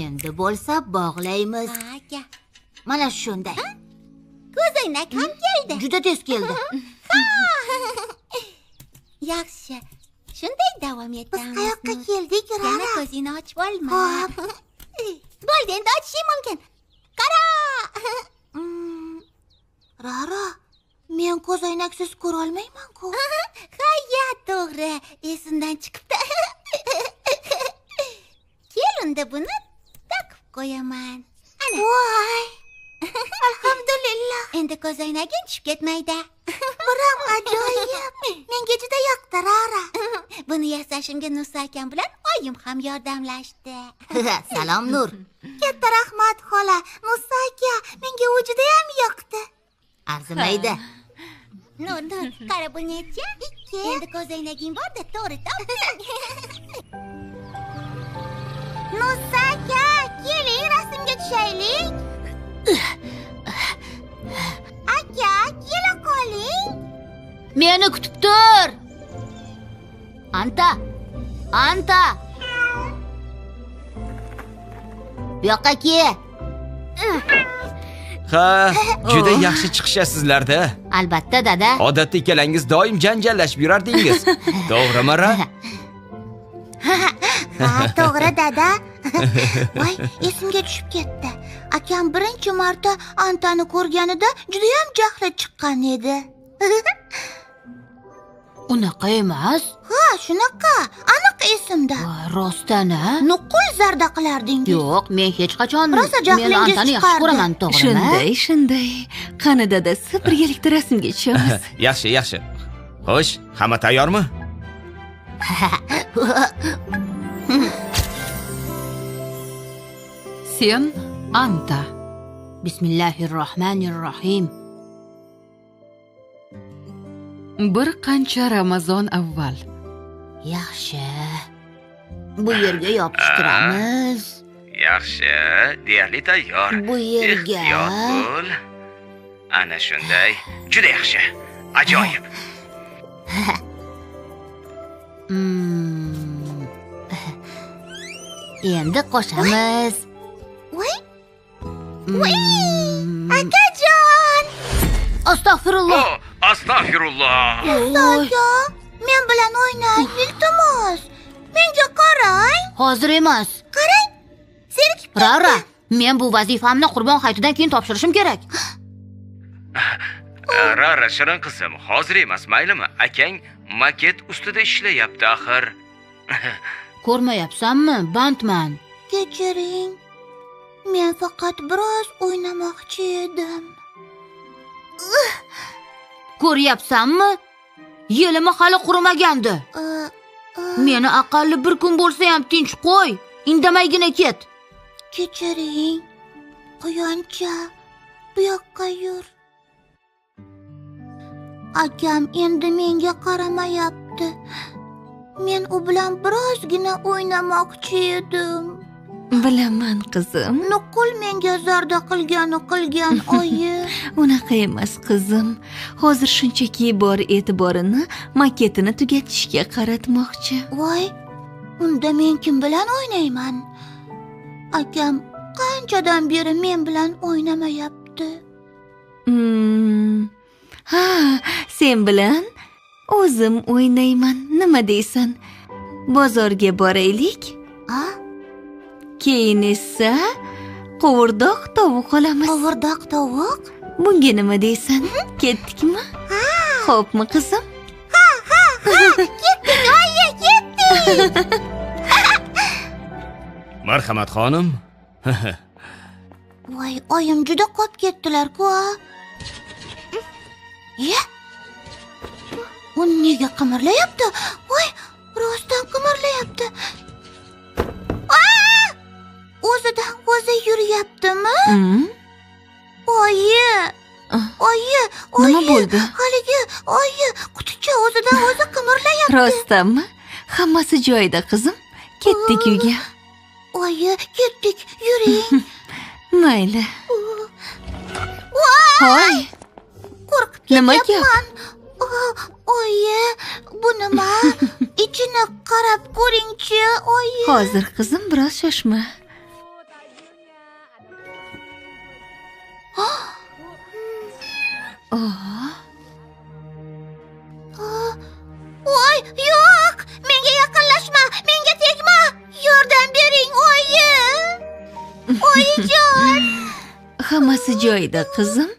Endi bo'lsa bog'laymiz. Aka. Mana shunday. Ko'zoynak ham keldi. Juda tez keldi. Yaxshi. Shunday davom etamiz. Biz qayoqqa keldik, Rara? Yana ko'zingni ochib olma. Bo'ldi, endi ochishim mumkin. Qara! Rara, men ko'zoynaksiz ko'ra olmayman-ku. Ha, to'g'ri. Esimdan chiqibdi. Kel, unda buni taqib qo'yaman. Ana. Voy! Alhamdulillah. Endi ko'zoynaging tushib ketmaydi. Biram ajoyib. Menga juda yoqdi, Rara. Buni yasashimga Nusa akam bilan oyim ham yordamlashdi. Salom, Nur. Katta rahmat, xola. Nusa aka, menga u juda ham yoqdi. Arzimaydi. Nur, qara bu necha? 2. Endi ko'zoynaging bor-da, to'g'ri topding. Nusa aka, keling, rasmga tushaylik. Aka, kela qoling. Meni kutib tur. Anta. Bu yoqqa kel. Ha, juda yaxshi chiqishasizlar-da. Albatta, dada. Odatda ikkalangiz doim janjallashib yurardingiz. To'g'rimi, Ra? Ha, to'g'ri, dada. Voy, esimga tushib ketdi. Akam birinchi marta Antani ko'rganida juda ham jahli chiqqan edi. Unaqa emas. Ha, shunaqa. Aniq esimda. Rostana? Nuqul zarda qilardingiz. Yo'q, men hech qachon Rosa jahlingiz Antani yaxshi chiqardi. ko'raman, to'g'rimi? Shunday. Qani dadasi, birgalikda rasmga tushamiz. Yaxshi. Xo'sh, hamma tayyormi? Sen Anta. Bismillahirrohmanirrohim. Bir qancha Ramazon avval. Yaxshi. Bu yerga yopishtiramiz. Yaxshi, deyarli tayyor. Bu yerga. Ehtiyot bo'l. Ana shunday. Juda yaxshi. Ajoyib. Endi qo'shamiz. Voy, akajon! Astag'firulloh. Astag'firulloh. Aka, men bilan o'ynang, iltimos. Menga qarang. Hozir emas. Qarang. Zerikib Rara, men bu vazifamni Qurbon hayitidan keyin topshirishim kerak. Rara shirin qizim, hozir emas, maylimi? Akang maket ustida ishlayapti axir. Ko'rmayapsanmi? Bandman. kechiring. Men faqat biroz o'ynamoqchi edim. Ko'ryapsanmi? Yelimi hali qurimagandi. Meni aqalli bir kun bo'lsa ham tinch qo'y. Indamaygina ket. Kechiring. Quyoncha, bu yoqqa yur. Akam endi menga qaramayapti. Men u bilan birozgina o'ynamoqchi edim. Bilaman qizim. Nuqul menga zarda qilgan oyi. Unaqa emas qizim. Hozir shunchaki bor e'tiborini maketini tugatishga qaratmoqchi. Voy, unda men kim bilan o'ynayman? Akam qanchadan beri men bilan o'ynamayapti. Ha, sen bilan o'zim o'ynayman. Nima deysan? Bozorga boraylik. Keyin esa qovurdoq tovuq olamiz. Qovurdoq tovuq? Bunga nima deysan? Ketdikmi? Xo'pmi qizim? Ketdik, oyi, ketdik. Marhamat xonim. Voy, oyim juda qop ketdilar-ku. U nega qimirlayapti? Voy, rostdan qimirlayapti. O'zidan o'zi yuryaptimi? Oyi. Oyi, Nima bo'ldi? Haligi oyi, quticha o'zidan o'zi qimirlayapti. Rostdanmi? Hammasi joyida qizim. Ketdik uyga. Oyi, ketdik, yuring. Mayli. Voy, Hoy, qo'rqib nima ketyapman. Oyi, bu nima? Ichini qarab ko'ring-chi, oyi. hozir qizim biroz shoshma. Voy, yo'q, menga yaqinlashma, menga tegma. Yordam bering, oyi. Oyijon. Hammasi joyida qizim.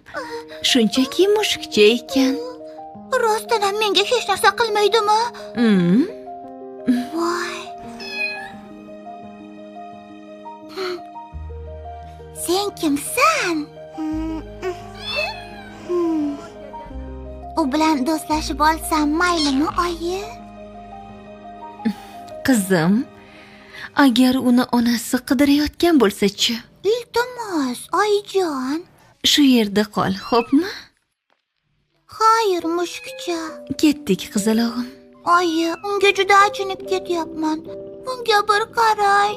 Shunchaki mushukcha ekan. Rostdan ham menga hech narsa qilmaydimi? Voy. Sen kimsan? U bilan do'stlashib olsam maylimi, oyi? Qizim, agar uni onasi qidirayotgan bo'lsa-chi? Iltimos, oyijon. Shu yerda qol, xo'pmi? Xayr, mushukcha. Ketdik, qizalog'im. Oyi, unga juda achinib ketyapman. Unga bir qarang.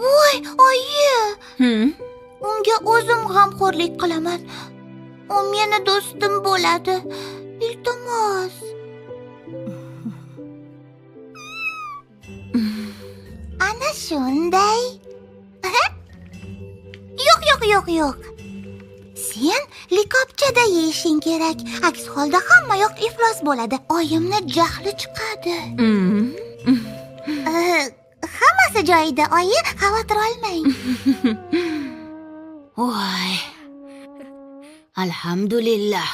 Voy, oyi. Unga o'zim g'amxo'rlik qilaman. U meni do'stim bo'ladi. Iltimos. Ana shunday. Yo'q. Sen likopchada yeyishing kerak. Aks holda hamma yoq iflos bo'ladi. Oyimni jahli chiqadi. Hammasi joyida, oyi, xavotir olmang. Voy. Alhamdulillah.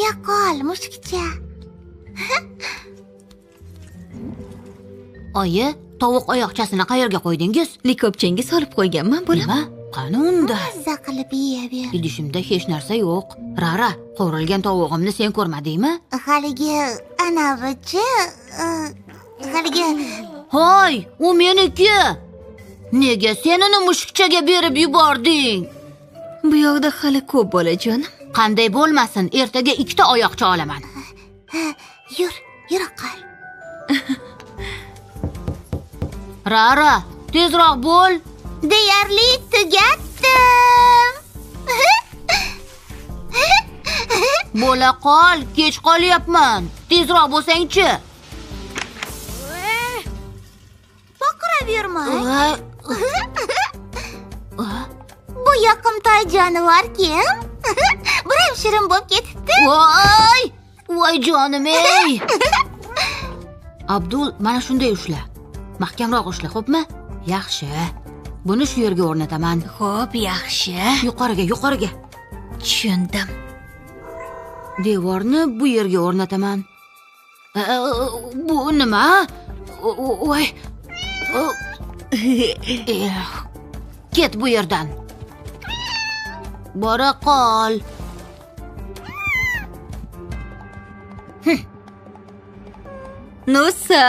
Ye qol, mushukcha. Oyi, tovuq oyoqchasini qayerga qo'ydingiz? Likopchangga solib qo'yganman, bolam. Nima? Qani unda? Mazza qilib yeyaver. Idishimda hech narsa yo'q. Rara, qovurilgan tovug'imni sen ko'rmadingmi? Haligi anavichi, haligi Hoy, u meniki. Nega senini mushukchaga berib yubording? Bu yoqda hali ko'p bolajonim. Qanday bo'lmasin, ertaga 2ta oyoqcha olaman. Yur qol. Rara, tezroq bo'l. Deyarli tugatdim. Bo'la qol, kech qolyapman. Tezroq bo'lsang-chi. Baqiravermang. Voy. Bu yoqimtoy jonivor kim? Biram shirin bo'lib ketibdi. Voy jonim ey. Abdul, mana shunday ushla. Mahkamroq ushla, xo'pmi? Yaxshi. Buni shu yerga o'rnataman. Xo'p, yaxshi. Yuqoriga. Tushundim. Devorni bu yerga o'rnataman. Bu nima? Voy. Ket bu yerdan. Bora qol. Nusa,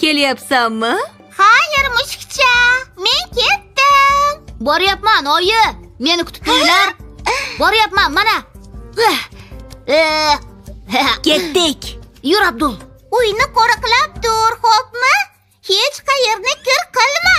kelyapsanmi? Xayr, mushukcha. Men ketdim. Boryapman, oyi. Meni kutib turinglar. Boryapman, mana. Ketdik. Yur Abdul. Uyni qo'riqlab tur, xo'pmi? Hech qayerni kir qilma.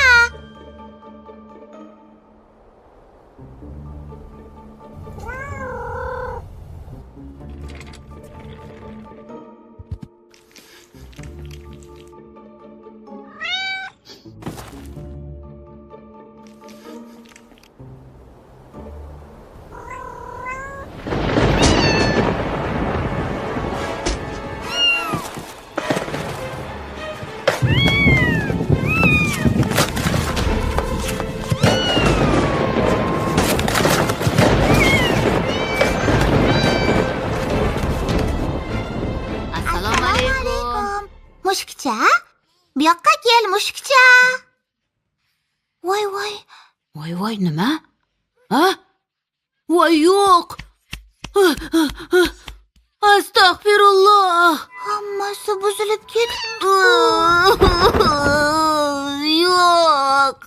Mushukcha, bu yoqqa kel, mushukcha. Voy, nima? Ha? Voy, yo'q. Astag'firulloh. Hammasi buzilib ketdi. Yo'q.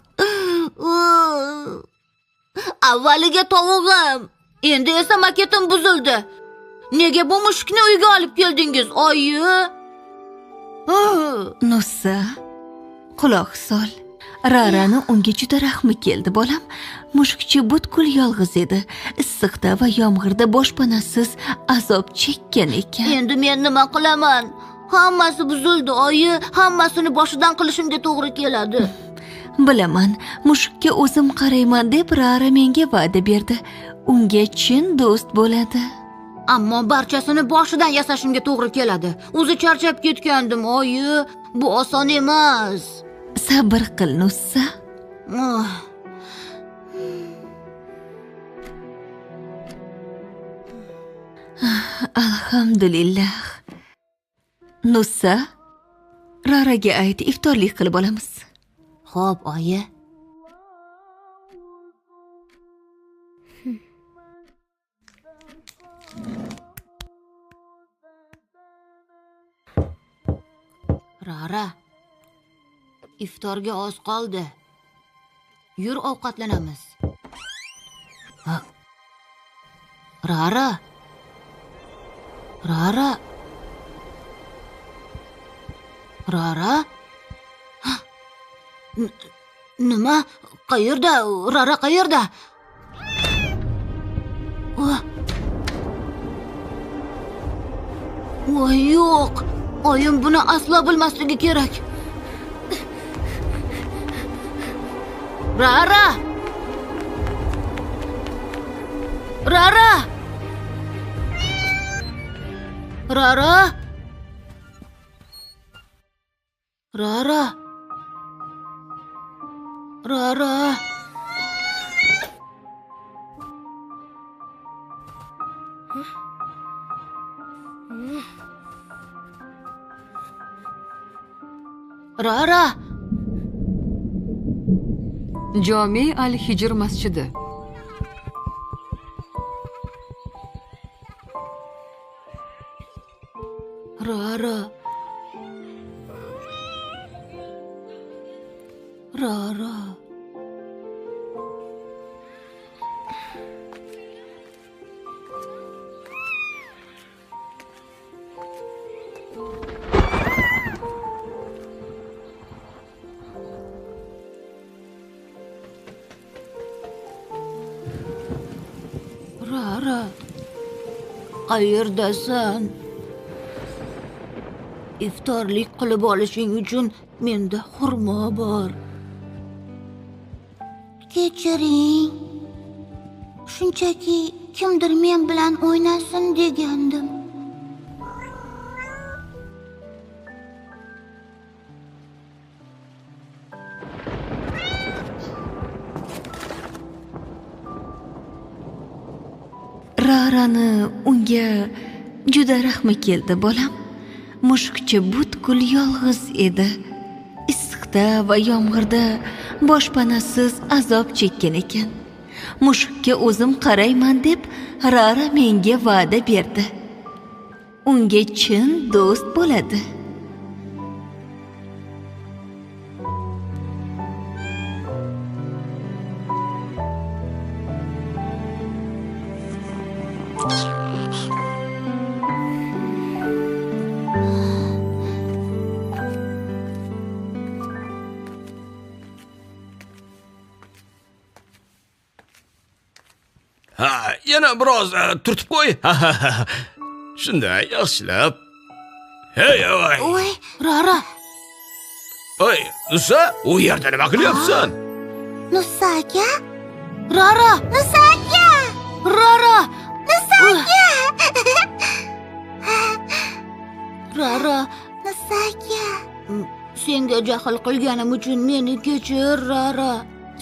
Avvaliga tovug'im, endi esa maketim buzildi. Nega bu mushukni uyga olib keldingiz, oyi? Nusa, quloq sol. Rarani unga juda rahmi keldi, bolam. Mushukcha butkul yolg'iz edi. Issiqda va yomg'irda boshpanasiz azob chekkan ekan. Endi men nima qilaman? Hammasi buzildi, oyi. Hammasini boshidan qilishimga to'g'ri keladi. Bilaman, mushukka o'zim qarayman deb Rara menga va'da berdi. Unga chin do'st bo'ladi. Ammo barchasini boshidan yasashimga to'g'ri keladi. O'zi charchab ketgandim, oyi. Bu oson emas. Sabr qil, Nusa. Alhamdulillah. Nusa, Raraga ayt, iftorlik qilib olamiz. Xo'p, oyi. Rara, iftorga oz qoldi. Yur, ovqatlanamiz. Rara. Nima? Qayerda? Rara qayerda? Voy, yo'q. Oyim buni aslo bilmasligi kerak. Rara! Rara! Jami al-Hijr masjidi. Rara. Qayerdasan? Iftorlik qilib olishing uchun menda xurmo bor. Kechiring. Shunchaki kimdir men bilan o'ynasin degandim. Rarani unga juda rahmi keldi, bolam. Mushukcha butkul yolg'iz edi. Issiqda va yomg'irda boshpanasiz azob chekkan ekan. Mushukka o'zim qarayman deb Rara menga va'da berdi. Unga chin do'st bo'ladi. Ha, yana biroz turtib qo'y. Shunday, yaxshilab. Hey, voy. Voy, Rara, Oy, Nusa, u yerda nima qilyapsan? Nusa aka? Rara, Nusa aka! Rara, Nusa aka! Rara, Nusa aka! senga jahl qilganim uchun meni kechir, Rara.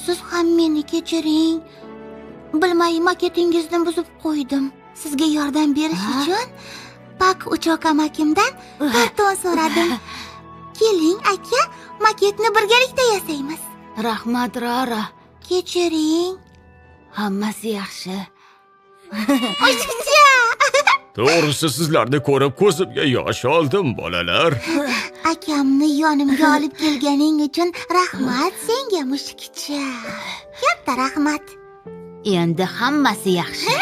Siz ham meni kechiring. Bilmay maketingizni buzib qo'ydim. Sizga yordam berish uchun Pak uchoq amakimdan karton so'radim. Keling aka, maketni birgalikda yasaymiz. Rahmat, Rara. Kechiring. Hammasi yaxshi. Mushukcha! To'g'risi sizlarni ko'rib ko'zimga yosh oldim, bolalar. Akamni yonimga olib kelganing uchun rahmat senga, mushukcha. Katta rahmat. Endi hammasi yaxshi.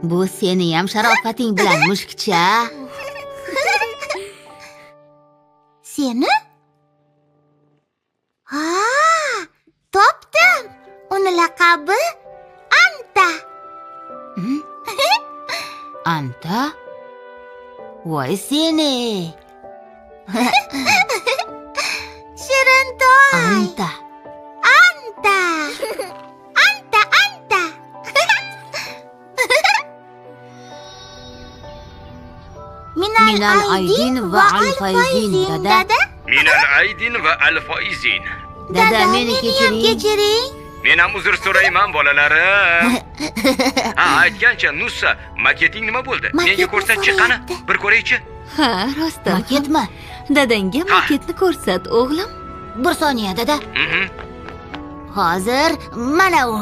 Bu seni ham sharofating bilan, mushukcha. Seni? Ha, topdim. Uni laqabi Anta. Anta? Voy seni. Shirintoy. Anta. Anta. Anta, Anta. Minal aydin va al faizin, dada. Minal aydin va al foizin. Dada, meni kechiring. Kechiring. Men ham uzr so'rayman, bolalarim. Ha, aytgancha, Nusa, maketing nima bo'ldi? Menga ko'rsatchi qani? Bir ko'raychi. Ha, rostdan. Maketmi? Dadangga maketni ko'rsat, o'g'lim. Bir soniya, dada. Hozir mana u.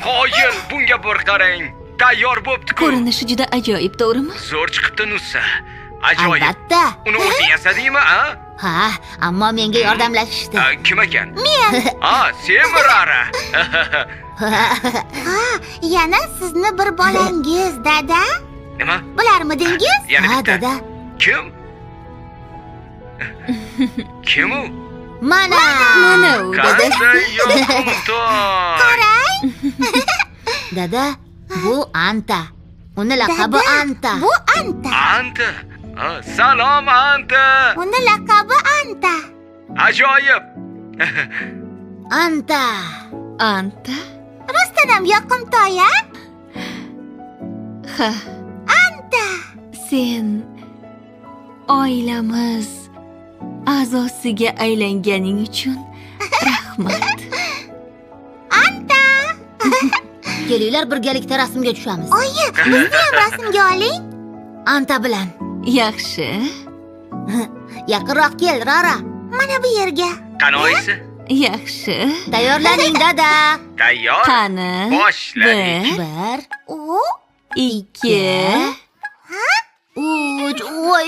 Qoyil, bunga bir qarang. Tayyor bo'pti-ku. Ko'rinishi juda ajoyib, to'g'rimi? Zo'r chiqibdi, Nusa. Ajoyib. Albatta. Uni o'zing yasadingmi, ha? Ha, ammo menga yordamlashishdi. Kim ekan? Men. Ha, senmi, Rara? Ha, yana sizni bir bolangiz, dada. Nima? Bilarmidingiz? Yana Ha, bitta. dada. Kim? Kim u? Mana. Mana u, dadasi. Qanday yoqimtoy. Dada, bu Anta. Uni laqabi Anta. Bu Anta. Anta. Salom, Anta. Uni laqabi Anta. Ajoyib. Anta. Anta? Rostdan ham yoqimtoy-a? Ha, Anta. sen oilamiz a'zosiga aylanganing uchun rahmat. Anta. Kelinglar birgalikda rasmga tushamiz. Oyi, bizni ham rasmga oling. Anta bilan. Yaxshi. Yaqinroq kel, Rara. Mana bu yerga. Qani oyisi? Yaxshi. Tayyorlaning, dada. Tayyor. Qani? Boshladik. 1, 2 3. Voy.